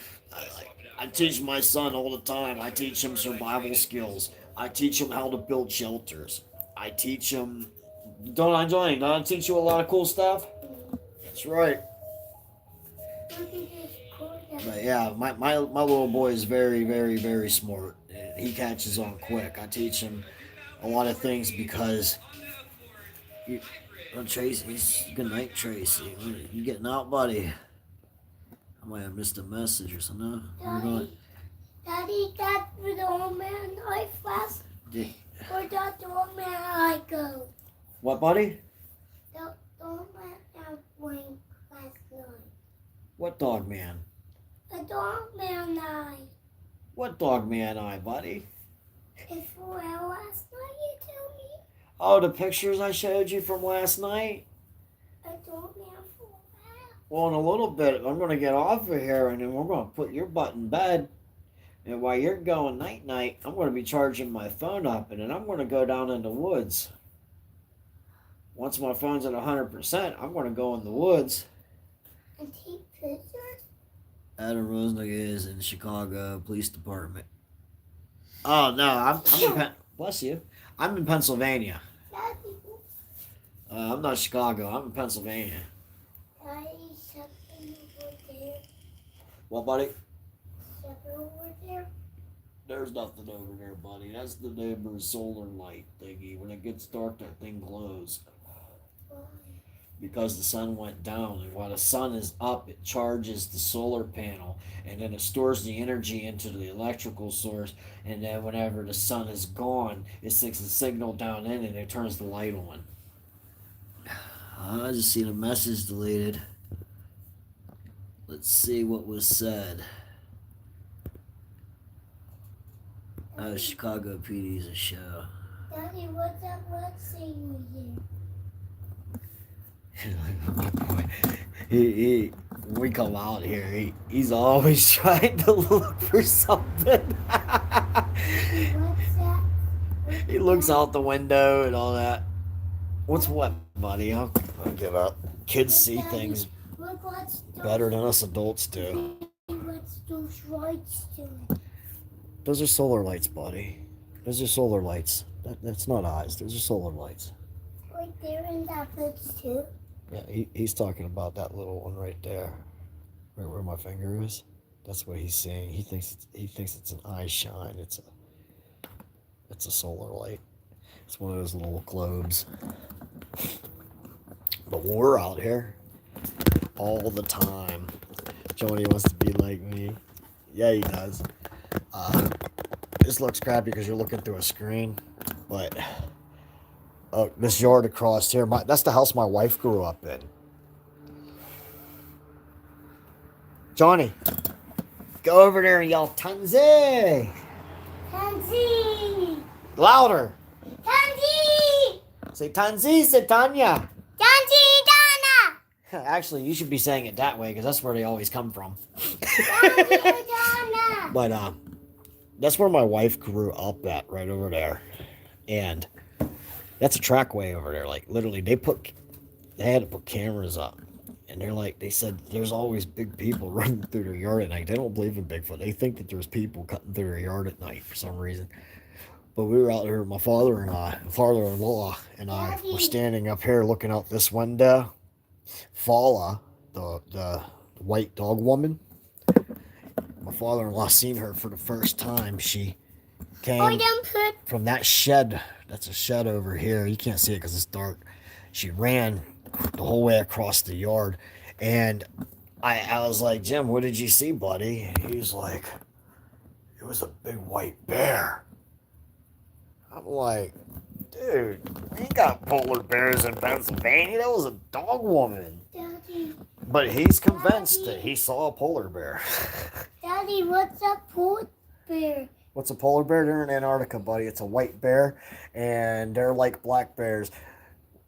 I teach my son all the time. I teach him survival skills. I teach him how to build shelters. I teach him. Don't I, Johnny? Don't I teach you a lot of cool stuff? That's right. Look at this corgi. But yeah, my little boy is very, very, very smart. He catches on quick. I teach him a lot of things because. Tracy, good night, Tracy. You getting out, buddy? I might have missed a message or something. Daddy, that the old man I fast. Or that the old man I go. What, buddy? The old man I went last night. What dog man? The dog man I. What dog man buddy? It's for last night you tell me. Oh, the pictures I showed you from last night? A dog man for that. Well, in a little bit, I'm going to get off of here and then we're going to put your butt in bed. And while you're going night-night, I'm going to be charging my phone up and then I'm going to go down in the woods. Once my phone's at 100%, I'm going to go in the woods. And take pictures? Adam Rosnick is in Chicago Police Department. Oh, no, I'm in bless you. I'm in Pennsylvania. Daddy, I'm not Chicago. I'm in Pennsylvania. Daddy, something over there. What, buddy? Something over there. There's nothing over there, buddy. That's the neighbor's solar light thingy. When it gets dark, that thing glows. Why? Because the sun went down, and while the sun is up, it charges the solar panel, and then it stores the energy into the electrical source, and then whenever the sun is gone, it sticks a signal down in and it turns the light on. I just seen a message deleted. Let's see what was said. Oh, Chicago PD's a show. Daddy, what's that word saying with you? My boy, he when we come out here, he's always trying to look for something. What's that? He looks out the window and all that. What's what, buddy? I'll give up. Kids see Daddy, things look what's better than us adults do. What's those lights doing? Those are solar lights, buddy. Those are solar lights. That's not eyes. Those are solar lights. Right there in that books too. Yeah, he's talking about that little one right there, right where my finger is. That's what he's saying. He thinks it's an eye shine. It's a solar light. It's one of those little globes. But when we're out here, all the time, Johnny wants to be like me. Yeah, he does. This looks crappy because you're looking through a screen, but. This yard across here, that's the house my wife grew up in. Johnny, go over there and yell, Tanzi! Tanzi! Louder! Tanzi! Say Tanzi, say Tanya! Tanzi Donna! Actually, you should be saying it that way because that's where they always come from. Tanzi Donna! But that's where my wife grew up at, right over there. And That's a trackway over there. Like literally, they had to put cameras up, and they said there's always big people running through their yard at night. They don't believe in Bigfoot. They think that there's people cutting through their yard at night for some reason. But we were out there, my father-in-law, and I were standing up here looking out this window. Fala, the white dog woman. My father-in-law seen her for the first time. She came from that shed. That's a shed over here. You can't see it because it's dark. She ran the whole way across the yard. And I was like, Jim, what did you see, buddy? And he was like, it was a big white bear. I'm like, dude, we got polar bears in Pennsylvania. That was a dog woman. Daddy. But he's convinced that he saw a polar bear. Daddy, what's a polar bear? What's a polar bear? They're in Antarctica, buddy. It's a white bear, and they're like black bears.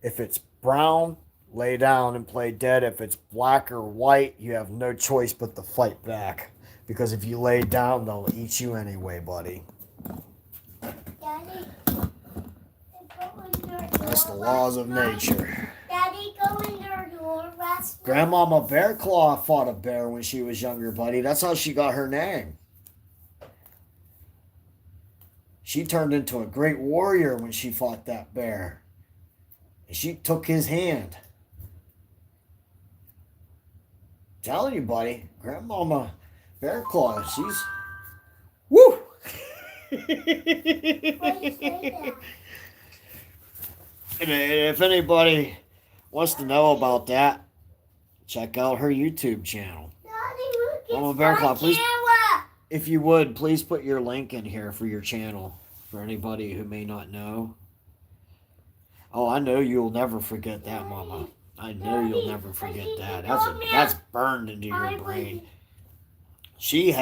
If it's brown, lay down and play dead. If it's black or white, you have no choice but to fight back. Because if you lay down, they'll eat you anyway, buddy. Daddy, That's the laws of nature. Daddy, go in your door. Grandmama Bear Claw fought a bear when she was younger, buddy. That's how she got her name. She turned into a great warrior when she fought that bear. And she took his hand. Telling you, buddy, Grandmama Bear Claw, she's... Woo! Why do you say that? And if anybody wants to know about that, check out her YouTube channel. Daddy, look, it's Mama Bear Claw, my please, camera. if you would, please put your link in here for your channel for anybody who may not know. Oh, I know you'll never forget that, Mama. I know you'll never forget that. That's burned into your brain. She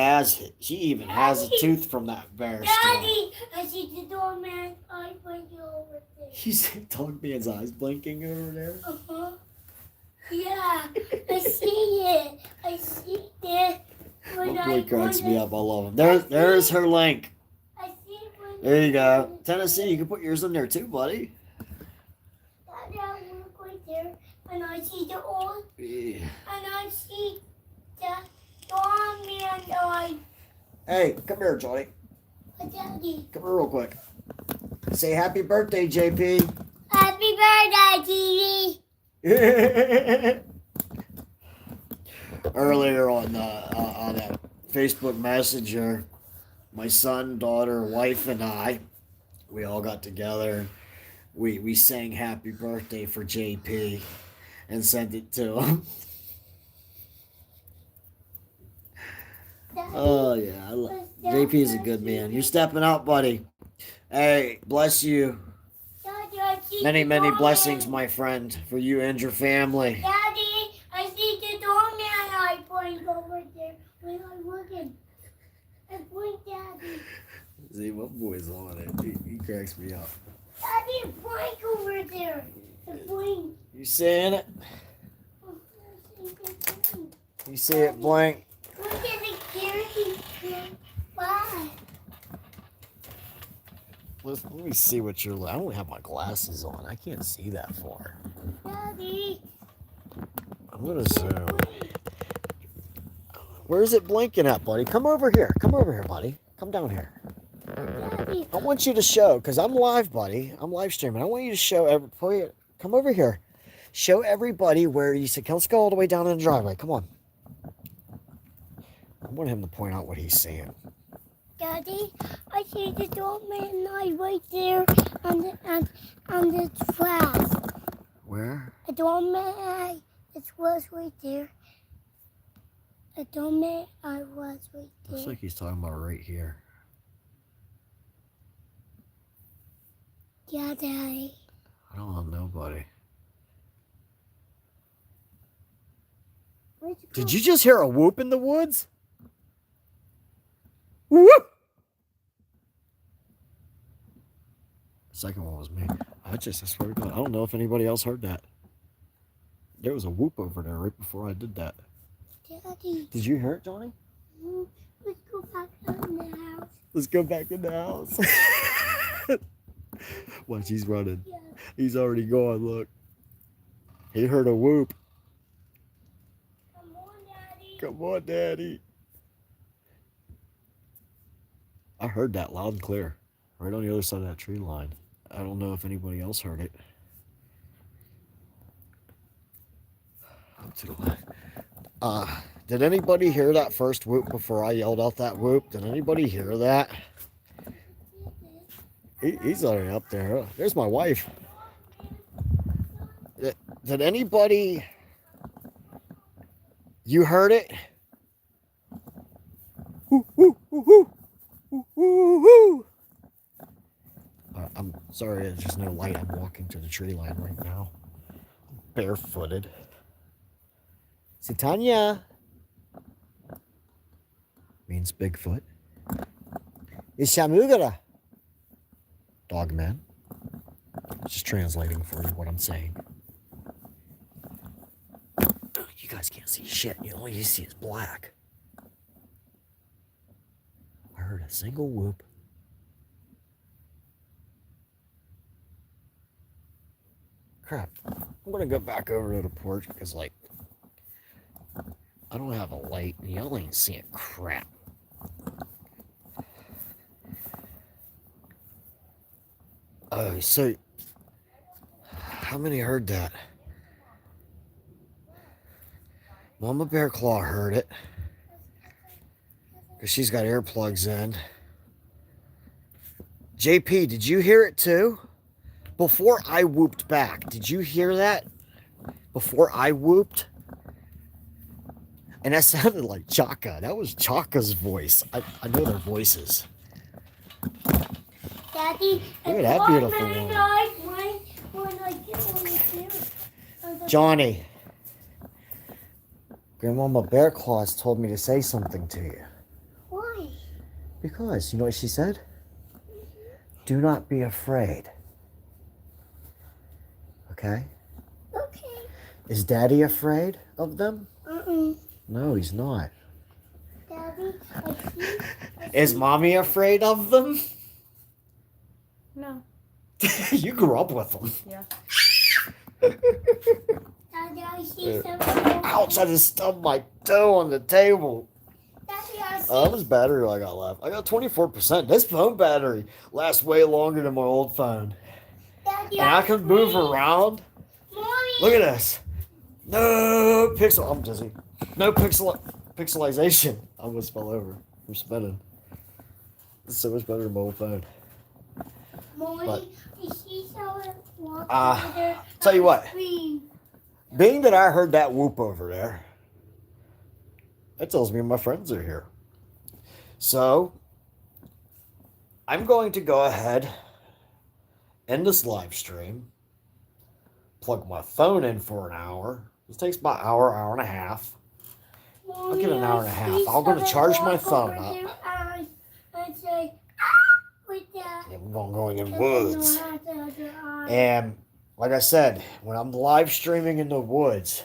even has a tooth from that bear still. Daddy, I see the doorman. I bring you over there. You see Dog Man's eyes blinking over there? Uh-huh. Yeah, I see it. I see it. That boy cracks me up. I love him. There's her link. I see it when There you go. Tennessee, you can put yours in there too, buddy. Daddy, I work right there, and I see the old, Yeah. and I see the doorman. I, Hey, come here, Johnny. Daddy. Come here real quick. Say happy birthday, JP. Happy birthday, TV. Earlier on that Facebook Messenger, my son, daughter, wife, and I, we all got together. We sang happy birthday for JP and sent it to him. Oh yeah, JP's a good man. You're stepping out, buddy. Hey, bless you. Daddy, I see Many, the many doorman. blessings, my friend, for you and your family. Daddy, I see the doorman. I point over there when I'm working. I point, Daddy. See, my boy's on it. He cracks me up. Daddy, point over there. I point. You seeing it? Oh, I see the point. You see it blink? Look at the carrot. Why? Let me see what you're. I don't have my glasses on. I can't see that far. Daddy. I'm gonna zoom. Where's it blinking at, buddy? Come over here. Come over here, buddy. Come down here. Daddy. I want you to show, because I'm live, buddy. I'm live streaming. I want you to show everybody. Come over here. Show everybody where you said, let's go all the way down in the driveway. Come on. I want him to point out what he's seeing. Daddy, I see the doorman right there on the grass. Where? A doorman, it was right there. A doorman, I was right there. Looks like he's talking about right here. Yeah, Daddy. I don't know, buddy. Where'd you go? Did you just hear a whoop in the woods? Whoop! Second one was me. I swear to God, I don't know if anybody else heard that. There was a whoop over there right before I did that. Daddy, Did you hear it, Johnny? let's go back in the house. Let's go back in the house. Watch, he's running. Yeah. He's already gone, look. He heard a whoop. Come on, Daddy. Come on, Daddy. I heard that loud and clear. Right on the other side of that tree line. I don't know if anybody else heard it. Up to the left. Did anybody hear that first whoop before I yelled out that whoop? Did anybody hear that? He's already up there. Oh, there's my wife. Did anybody... You heard it? Woo, woo, woo, woo. Woo, woo, woo. I'm sorry, there's just no light. I'm walking to the tree line right now. Barefooted. Sitanya means Bigfoot. Ishamugara. Dog man. Just translating for you what I'm saying. You guys can't see shit. All you see is black. I heard a single whoop. Crap. I'm gonna go back over to the porch because, like, I don't have a light and y'all ain't seeing crap. Oh, so how many heard that? Mama Bear Claw heard it because she's got earplugs in. JP, did you hear it too? Before I whooped back, did you hear that? Before I whooped? And that sounded like Chaka. That was Chaka's voice. I know their voices. Daddy, look at that beautiful one. Johnny, Grandmama Bear Claws told me to say something to you. Why? Because, you know what she said? Do not be afraid. Okay? Okay. Is Daddy afraid of them? Mm-mm. No, he's not. Daddy, Is Mommy afraid of them? No. You grew up with them. Yeah. Daddy, I see something. Ouch, I just stubbed my toe on the table. Daddy, I see. How much battery I got left? I got 24%. This phone battery lasts way longer than my old phone. Daddy, And I can move around. Mommy. Look at this. No pixel. I'm dizzy. No pixelization. I almost fell over from spinning. It's so much better than my old phone. Mommy, But, I see someone walking there. tell you what. Screen. Being that I heard that whoop over there, that tells me my friends are here. So, I'm going to go ahead, end this live stream, plug my phone in for an hour. It takes about an hour, hour and a half. I'll give it an hour and a half. I'm going to charge my phone up. And say, with that. And we're going to go in the woods. And like I said, when I'm live streaming in the woods,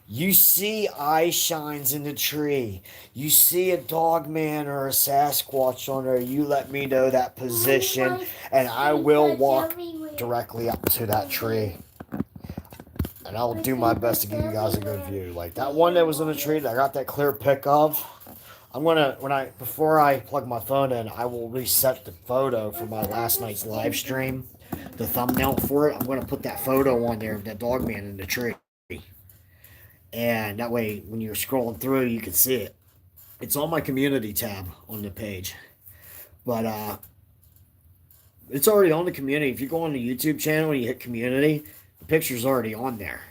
you see eye shines in the tree. You see a dog man or a Sasquatch on there. You let me know that position, and I will walk directly up to that tree. And I'll do my best to give you guys a good view. Like that one that was in the tree that I got that clear pic of. I'm gonna before I plug my phone in, I will reset the photo for my last night's live stream. The thumbnail for it, I'm gonna put that photo on there of that dog man in the tree. And that way when you're scrolling through you can see it. It's on my community tab on the page. But it's already on the community. If you go on the YouTube channel and you hit community, the picture's already on there.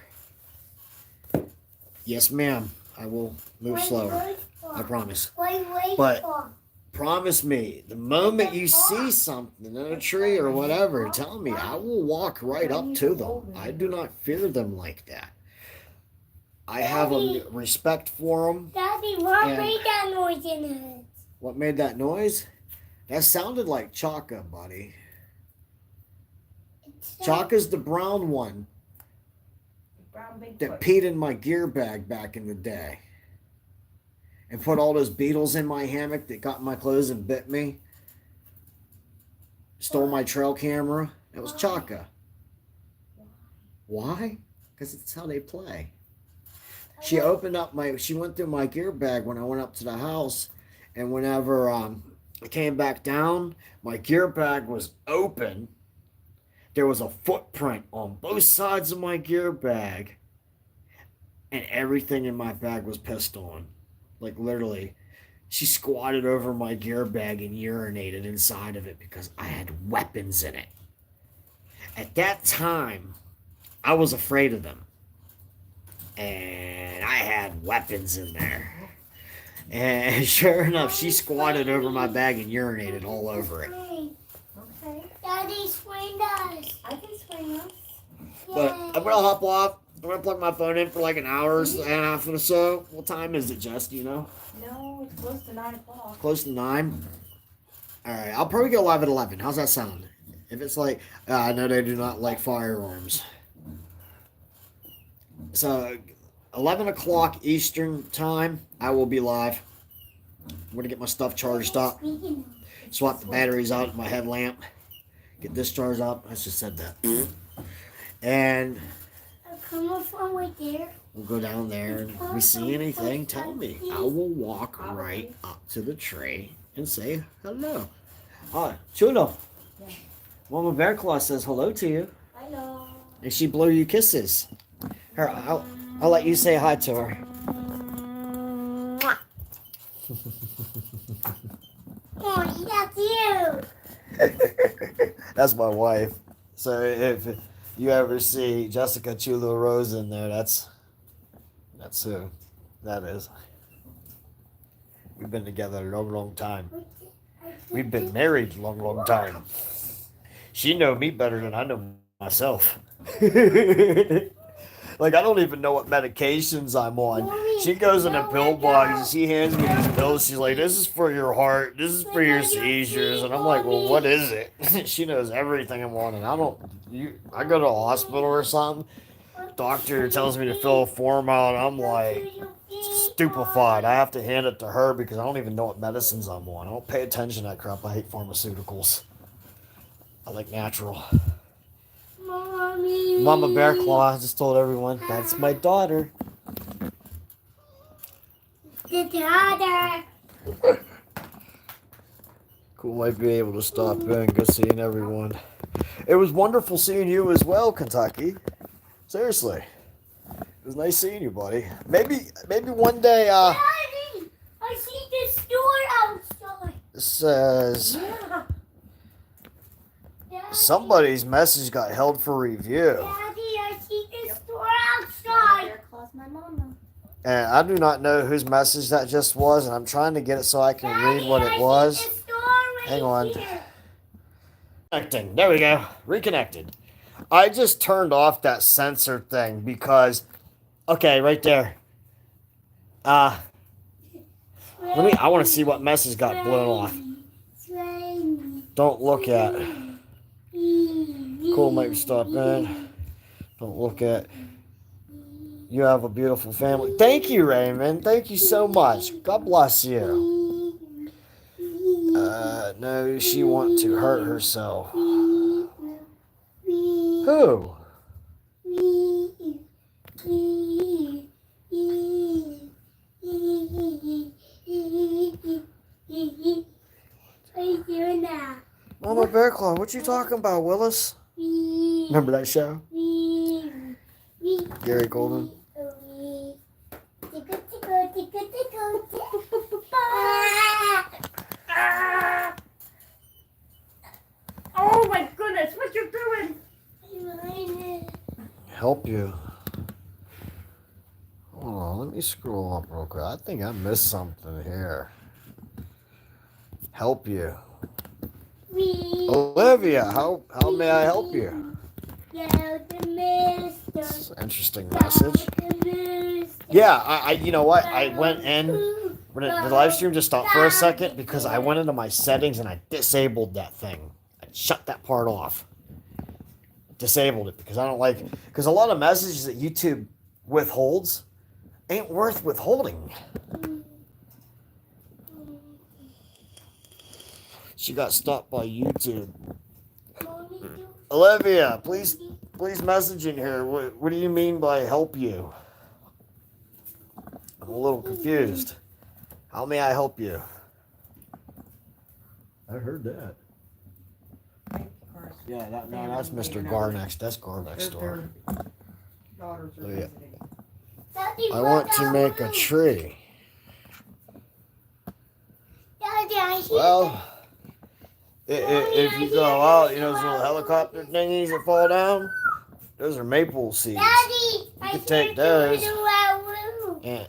Yes, ma'am. I will move slower. I promise. But promise me, the moment you see something in a tree or whatever, tell me. I will walk right up to them. I do not fear them like that. I have a respect for them. Daddy, what made that noise in it? What made that noise? That sounded like Chaka, buddy. Chaka's the brown one that peed in my gear bag back in the day. And put all those beetles in my hammock that got in my clothes and bit me. Stole my trail camera. It was Chaka. Why? Because it's how they play. She opened up she went through my gear bag when I went up to the house, and whenever I came back down, my gear bag was open. There was a footprint on both sides of my gear bag, and everything in my bag was pissed on. Like, literally, she squatted over my gear bag and urinated inside of it because I had weapons in it. At that time, I was afraid of them. And I had weapons in there. And sure enough, she squatted over my bag and urinated all over it. Okay. Daddy, swing us. I can swing us. But I'm going to hop off. I'm going to plug my phone in for like an hour and a half or so. What time is it, Jess? Do you know? No, it's close to 9 o'clock. Close to 9? All right. I'll probably go live at 11. How's that sound? If it's like, I know they do not like firearms. So, 11 o'clock Eastern time, I will be live. I'm going to get my stuff charged up. Swap the batteries out of my headlamp. Get this charged up. I just said that. And Come from right there. we'll go down there. And if we see anything, tell me. I will walk right up to the tree and say hello. Chulo. Yeah. Mama Bear Claw says hello to you. Hello. And she blew you kisses. Her, I'll let you say hi to her. Oh, that's you. That's my wife. So if you ever see Jessica Chulo Rose in there, that's who that is. We've been together a long, long time. We've been married a long, long time. She know me better than I know myself. Like, I don't even know what medications I'm on. She goes in a pill box and she hands me these pills. She's like, this is for your heart. This is for your seizures. And I'm like, well, what is it? She knows everything I'm on. And I go to a hospital or something. Doctor tells me to fill a form out. I'm like stupefied. I have to hand it to her because I don't even know what medicines I'm on. I don't pay attention to that crap. I hate pharmaceuticals. I like natural. Mommy. Mama Bear Claw, I just told everyone, that's my daughter. The daughter. Cool, I'd be able to stop in. Good seeing everyone. It was wonderful seeing you as well, Kentucky. Seriously. It was nice seeing you, buddy. Maybe one day, Daddy, I see the store outside. it says Yeah. Daddy, somebody's message got held for review. Daddy, I see the store My outside. bear claws my mama. And I do not know whose message that just was, and I'm trying to get it so I can Daddy, read what I it see was. the store right Hang on. here. Connecting. There we go. Reconnected. I just turned off that sensor thing because, okay, right there. I want to see what message got blown off. Don't look at. Cool, make stop in. Don't look at. You have a beautiful family. Thank you, Raymond. Thank you so much. God bless you. No, she want to hurt herself. Who? What are you doing now? Mama Bear Claw, what you talking about, Willis? Remember that show? Gary Golden. Oh my goodness, what you doing? Help you. Hold on, let me scroll up real quick. I think I missed something here. Help you. Olivia, how may I help you? It's an interesting message. Yeah, I you know what? I went in when the live stream just stopped for a second because I went into my settings and I disabled that thing. I shut that part off. Disabled it because I don't like because a lot of messages that YouTube withholds ain't worth withholding. She got stopped by YouTube. Olivia, please Please message in here. What do you mean by help you? I'm a little confused. How may I help you? I heard that. Yeah, that's Mr. Garneck's. That's Garneck's door. Daughters are Oh, yeah. visiting. Daddy, I want to make a tree. Daddy, I hear Well, if you go out, you know those little helicopter thingies that fall down? Those are maple seeds. Daddy, I could take hear those. the little And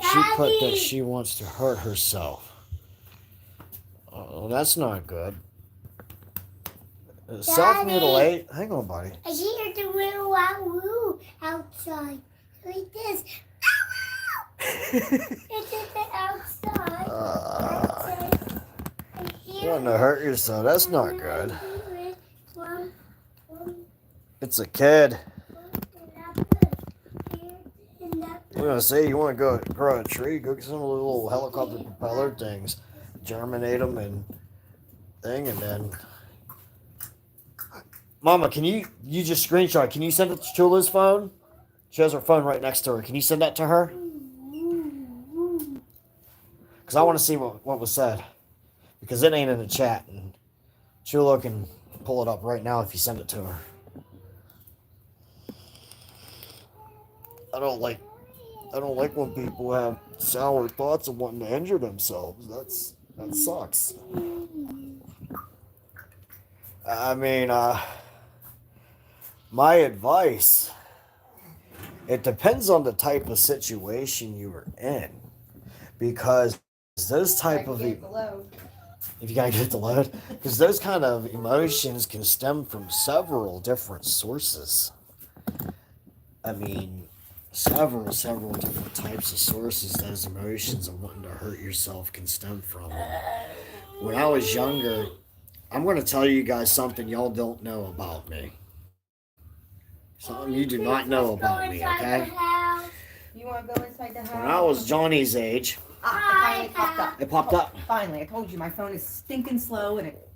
she put that Daddy. she wants to hurt herself. Oh, that's not good. Self-mutilate? Hang on, buddy. I hear the little woo outside. Like this. It's at the outside. Outside. I You hear want to hurt yourself. That's not good. It's a kid. I'm going to say you want to go grow a tree, go get some of the little helicopter propeller things. Germinate them and thing, and then... Mama, can you just screenshot? Can you send it to Chula's phone? She has her phone right next to her. Can you send that to her? Because I want to see what was said. Because it ain't in the chat. And Chula can pull it up right now if you send it to her. I don't like when people have sour thoughts of wanting to injure themselves. That sucks. I mean, my advice, it depends on the type of situation you are in, because those type of if you gotta get the load, because those kind of emotions can stem from several different sources. I mean, several different types of sources those emotions of wanting to hurt yourself can stem from. When I was younger, I'm going to tell you guys something y'all don't know about me. Something you do not know about me, okay? You want to go inside the house? When I was Johnny's age, it finally popped up. it popped up. Finally, I told you my phone is stinking slow and it.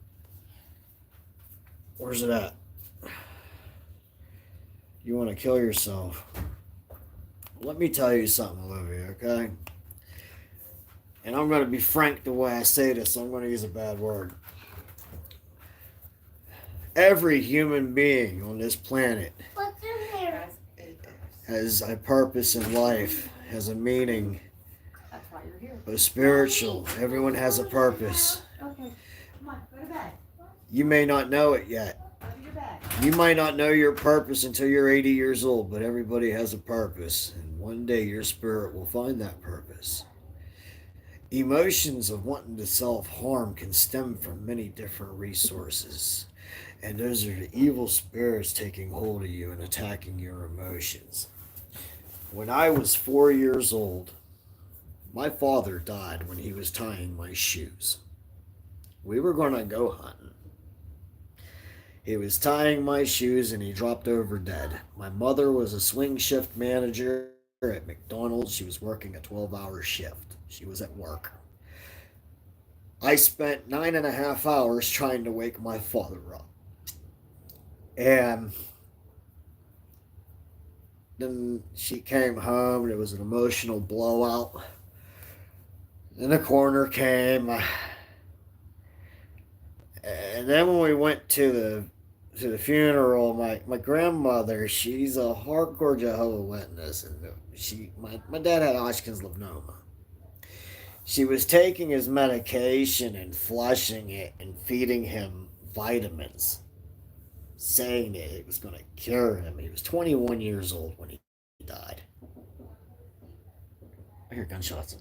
Where's it at? You want to kill yourself. Let me tell you something, Olivia, okay? And I'm going to be frank the way I say this, so I'm going to use a bad word. Every human being on this planet What's in there? has a purpose in life, has a meaning, That's why you're here. a spiritual. Everyone has a purpose. Okay. Come on, go to bed. You may not know it yet. Go to your bed. You might not know your purpose until you're 80 years old, but everybody has a purpose. And one day your spirit will find that purpose. Emotions of wanting to self-harm can stem from many different resources. And those are the evil spirits taking hold of you and attacking your emotions. When I was 4 years old, my father died when he was tying my shoes. We were going to go hunting. He was tying my shoes and he dropped over dead. My mother was a swing shift manager at McDonald's. She was working a 12-hour shift. She was at work. I spent 9.5 hours trying to wake my father up. And then she came home and it was an emotional blowout. Then the coroner came. And then when we went to the funeral, my grandmother, she's a hardcore Jehovah Witness, and my dad had Hodgkin's lymphoma. She was taking his medication and flushing it and feeding him vitamins, saying that it was going to cure him. He was 21 years old when he died. I hear gunshots.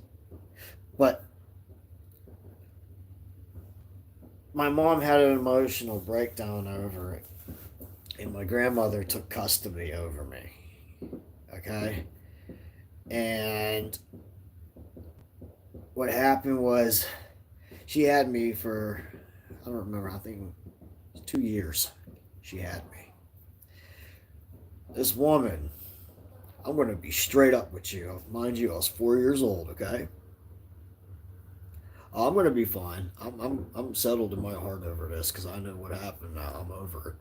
But my mom had an emotional breakdown over it, and my grandmother took custody over me. Okay? And what happened was she had me for, I don't remember, I think it was 2 years she had me. This woman, I'm going to be straight up with you. Mind you, I was 4 years old, okay? I'm going to be fine. I'm settled in my heart over this because I know what happened now. I'm over it.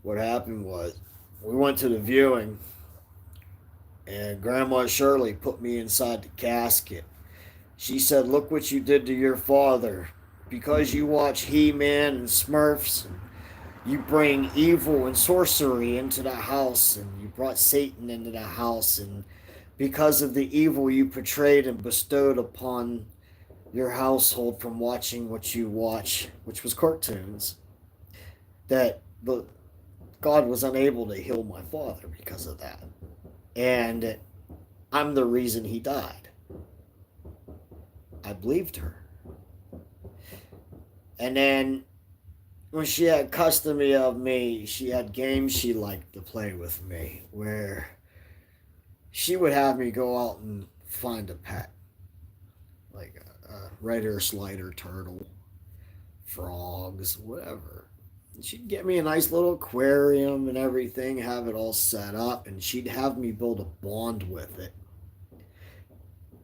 what happened was we went to the viewing, and Grandma Shirley put me inside the casket. She said, "Look what you did to your father. Because you watch He-Man and Smurfs, you bring evil and sorcery into the house, and you brought Satan into the house, and because of the evil you portrayed and bestowed upon your household from watching what you watch, which was cartoons, that the God was unable to heal my father because of that. And I'm the reason he died." I believed her. And then when she had custody of me, she had games she liked to play with me where she would have me go out and find a pet, like a red ear slider turtle, frogs, whatever. She'd get me a nice little aquarium and everything, have it all set up, and she'd have me build a bond with it.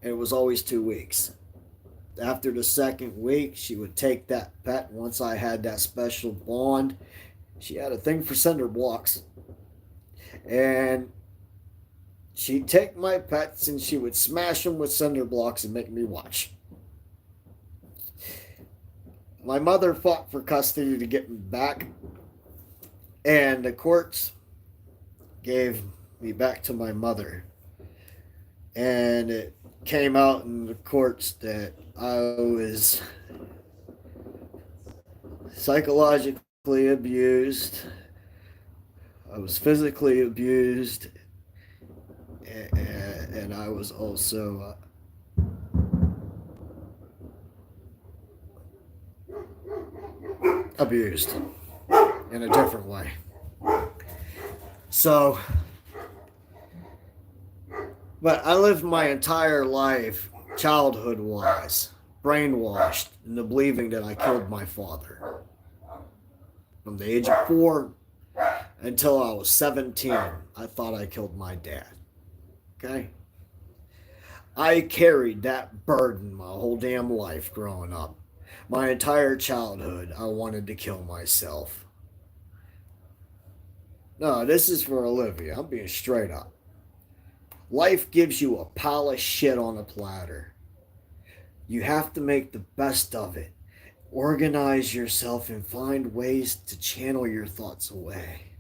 And it was always 2 weeks. After the second week, she would take that pet. Once I had that special bond, she had a thing for cinder blocks. And she'd take my pets and she would smash them with cinder blocks and make me watch. My mother fought for custody to get me back, and the courts gave me back to my mother. And it came out in the courts that I was psychologically abused, I was physically abused, and I was also abused in a different way. So, but I lived my entire life, childhood wise, brainwashed into believing that I killed my father. From the age of 4 until I was 17, I thought I killed my dad. Okay? I carried that burden my whole damn life growing up. My entire childhood, I wanted to kill myself. No, this is for Olivia. I'm being straight up. Life gives you a pile of shit on a platter. You have to make the best of it. Organize yourself and find ways to channel your thoughts away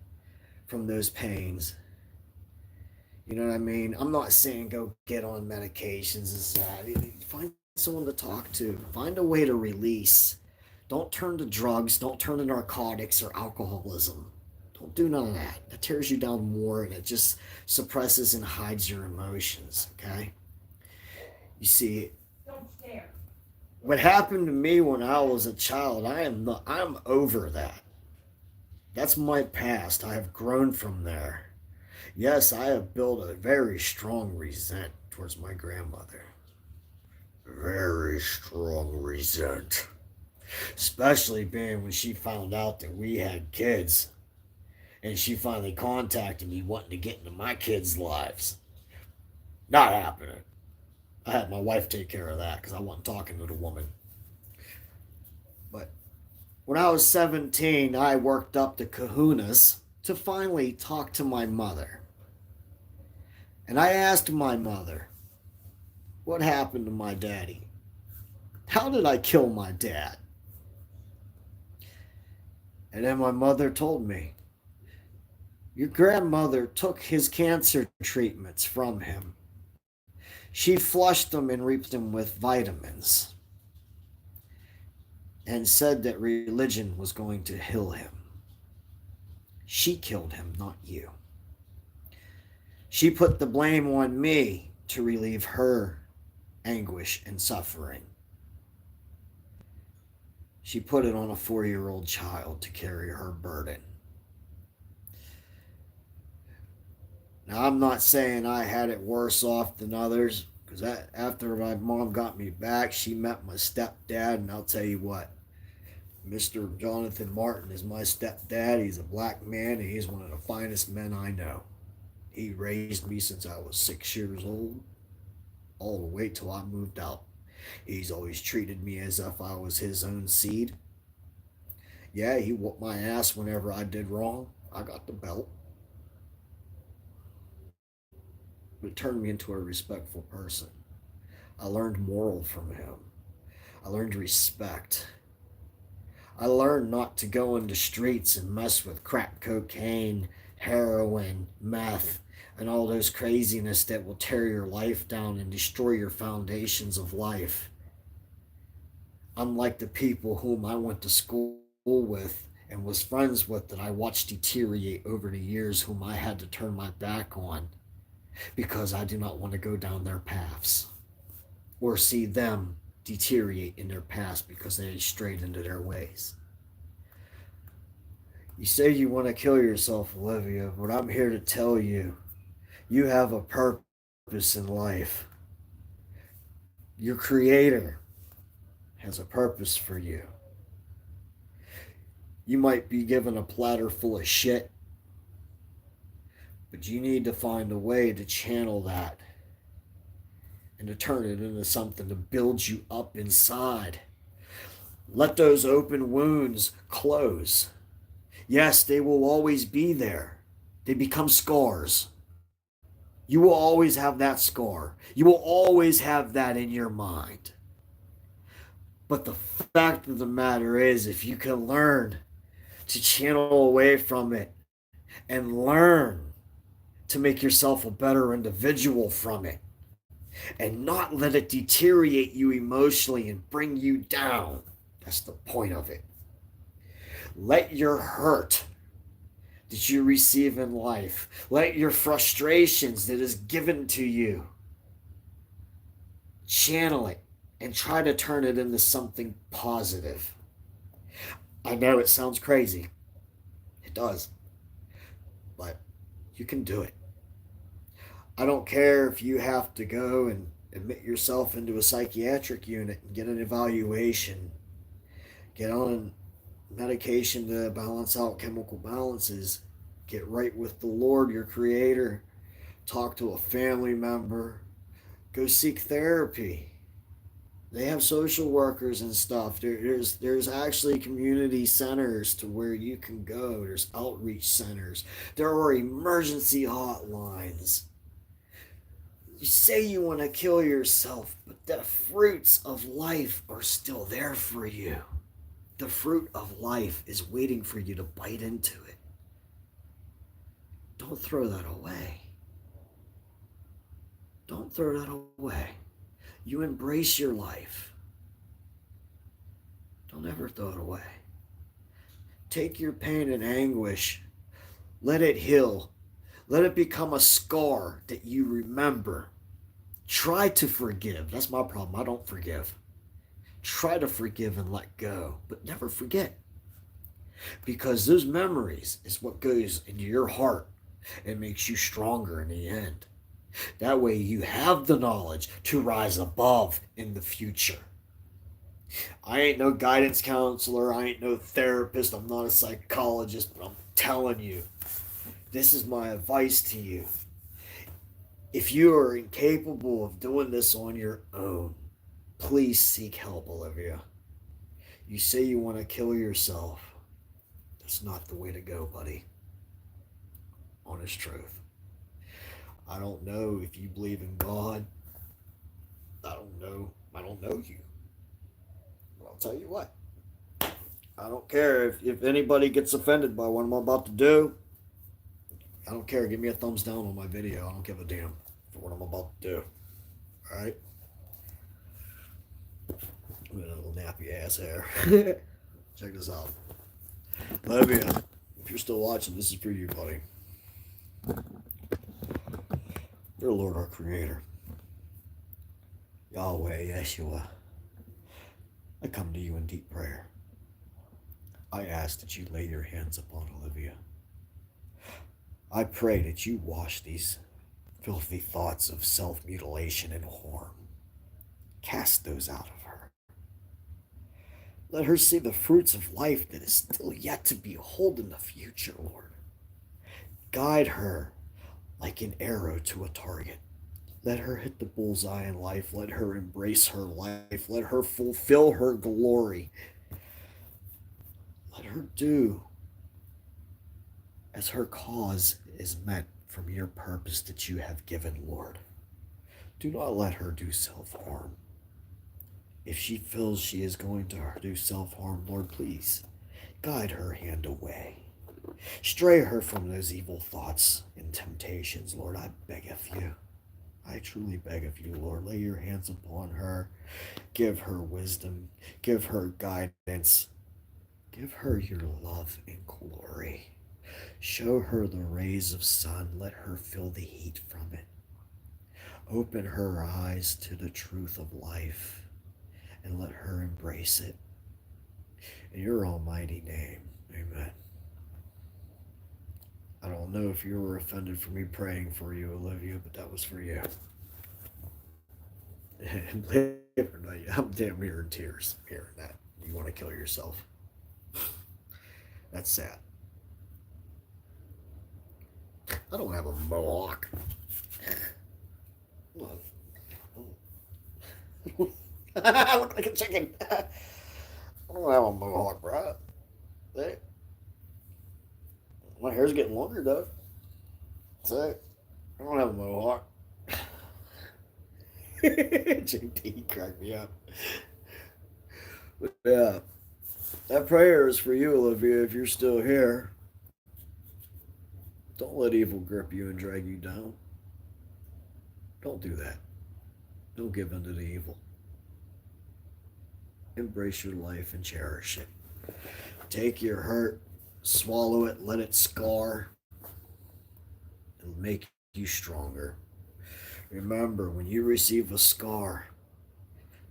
from those pains. You know what I mean? I'm not saying go get on medications and stuff. Find someone to talk to. Find a way to release. Don't turn to drugs. Don't turn to narcotics or alcoholism. Don't do none of that. That tears you down more, and it just suppresses and hides your emotions, okay? You see, Don't stare. what happened to me when I was a child, I'm over that. That's my past. I have grown from there. Yes, I have built a very strong resent towards my grandmother. Very strong resent. Especially being when she found out that we had kids. And she finally contacted me wanting to get into my kids' lives. Not happening. I had my wife take care of that because I wasn't talking to the woman. But when I was 17, I worked up the kahunas to finally talk to my mother. And I asked my mother, what happened to my daddy? How did I kill my dad? And then my mother told me, your grandmother took his cancer treatments from him. She flushed them and replaced them with vitamins and said that religion was going to heal him. She killed him, not you. She put the blame on me to relieve her anguish and suffering. She put it on a 4-year-old child to carry her burden. Now, I'm not saying I had it worse off than others, because after my mom got me back, she met my stepdad, and I'll tell you what, Mr. Jonathan Martin is my stepdad. He's a black man, and he's one of the finest men I know. He raised me since I was 6 years old, all the way till I moved out. He's always treated me as if I was his own seed. Yeah, he whooped my ass whenever I did wrong. I got the belt. But it turned me into a respectful person. I learned moral from him. I learned respect. I learned not to go into streets and mess with crack cocaine, heroin, meth, and all those craziness that will tear your life down and destroy your foundations of life. Unlike the people whom I went to school with and was friends with that I watched deteriorate over the years, whom I had to turn my back on because I do not want to go down their paths or see them deteriorate in their past because they strayed into their ways. You say you want to kill yourself, Olivia, but I'm here to tell you, you have a purpose in life. Your Creator has a purpose for you. You might be given a platter full of shit, but you need to find a way to channel that and to turn it into something to build you up inside. Let those open wounds close. Yes, they will always be there. They become scars. You will always have that scar. You will always have that in your mind. But the fact of the matter is, if you can learn to channel away from it and learn to make yourself a better individual from it and not let it deteriorate you emotionally and bring you down, that's the point of it. Let your hurt that you receive in life, let your frustrations that is given to you, channel it and try to turn it into something positive. I know it sounds crazy. It does. But you can do it. I don't care if you have to go and admit yourself into a psychiatric unit and get an evaluation, get on medication to balance out chemical balances, get right with the Lord, your Creator, talk to a family member, go seek therapy. They have social workers and stuff. There's actually community centers to where you can go. There's outreach centers. There are emergency hotlines. You say you want to kill yourself, but the fruits of life are still there for you. The fruit of life is waiting for you to bite into it. Don't throw that away. Don't throw that away. You embrace your life. Don't ever throw it away. Take your pain and anguish. Let it heal. Let it become a scar that you remember. Try to forgive. That's my problem. I don't forgive. Try to forgive and let go, but never forget. Because those memories is what goes into your heart and makes you stronger in the end. That way you have the knowledge to rise above in the future. I ain't no guidance counselor. I ain't no therapist. I'm not a psychologist, but I'm telling you, this is my advice to you. If you are incapable of doing this on your own, please seek help, Olivia. You say you want to kill yourself. That's not the way to go, buddy. Honest truth. I don't know if you believe in God. I don't know. I don't know you. But I'll tell you what. I don't care if anybody gets offended by what I'm about to do. I don't care. Give me a thumbs down on my video. I don't give a damn for what I'm about to do. Alright? With a little nappy ass hair. Check this out. Olivia, if you're still watching, this is for you, buddy. Dear Lord, our Creator, Yahweh, Yeshua, I come to you in deep prayer. I ask that you lay your hands upon Olivia. I pray that you wash these filthy thoughts of self-mutilation and harm. Cast those out of her. Let her see the fruits of life that is still yet to behold in the future, Lord. Guide her like an arrow to a target. Let her hit the bullseye in life. Let her embrace her life. Let her fulfill her glory. Let her do as her cause is met from your purpose that you have given, Lord. Do not let her do self-harm. If she feels she is going to do self-harm, Lord, please guide her hand away. Stray her from those evil thoughts and temptations, Lord, I beg of you. I truly beg of you, Lord, lay your hands upon her. Give her wisdom. Give her guidance. Give her your love and glory. Show her the rays of sun. Let her feel the heat from it. Open her eyes to the truth of life and let her embrace it. In your almighty name, amen. I don't know if you were offended for me praying for you, Olivia, but that was for you. And believe it or not, I'm damn near in tears hearing that. You want to kill yourself. That's sad. I don't have a mohawk. I look like a chicken. I don't have a mohawk, bro. Hey. My hair's getting longer, though. That's it. I don't have a mohawk. JT cracked me up. But yeah, that prayer is for you, Olivia, if you're still here. Don't let evil grip you and drag you down. Don't do that. Don't give in to the evil. Embrace your life and cherish it. Take your hurt, swallow it, let it scar, and make you stronger. Remember, when you receive a scar,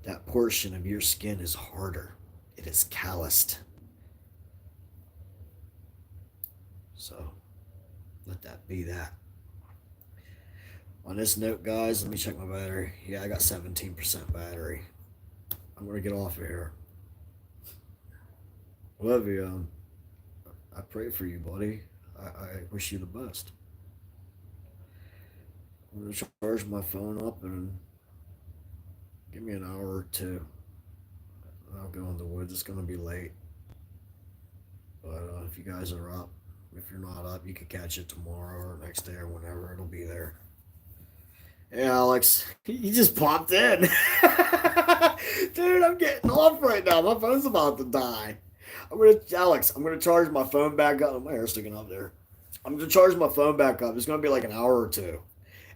that portion of your skin is harder. It is calloused. So, let that be that. On this note, guys, let me check my battery. Yeah, I got 17% battery. I'm going to get off of here. Love you. I pray for you, buddy. I wish you the best. I'm going to charge my phone up and give me an hour or two. I'll go in the woods. It's going to be late. But if you guys are up, if you're not up, you can catch it tomorrow or next day or whenever. It'll be there. Hey, Alex. You just popped in. Dude, I'm getting off right now. My phone's about to die. Alex, I'm gonna charge my phone back up. My hair's sticking up there. I'm gonna charge my phone back up. It's gonna be like an hour or two,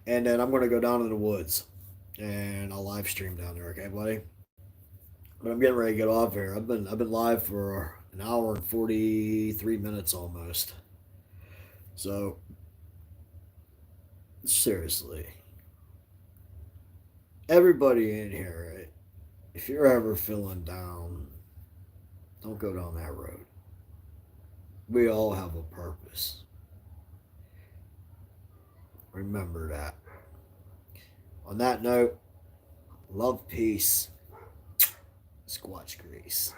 and then I'm gonna go down in the woods, and I'll live stream down there. Okay, buddy. But I'm getting ready to get off here. I've been live for an hour and 43 minutes almost. So seriously, everybody in here, right? If you're ever feeling down, don't go down that road. We all have a purpose. Remember that. On that note, love, peace, Squatch grease.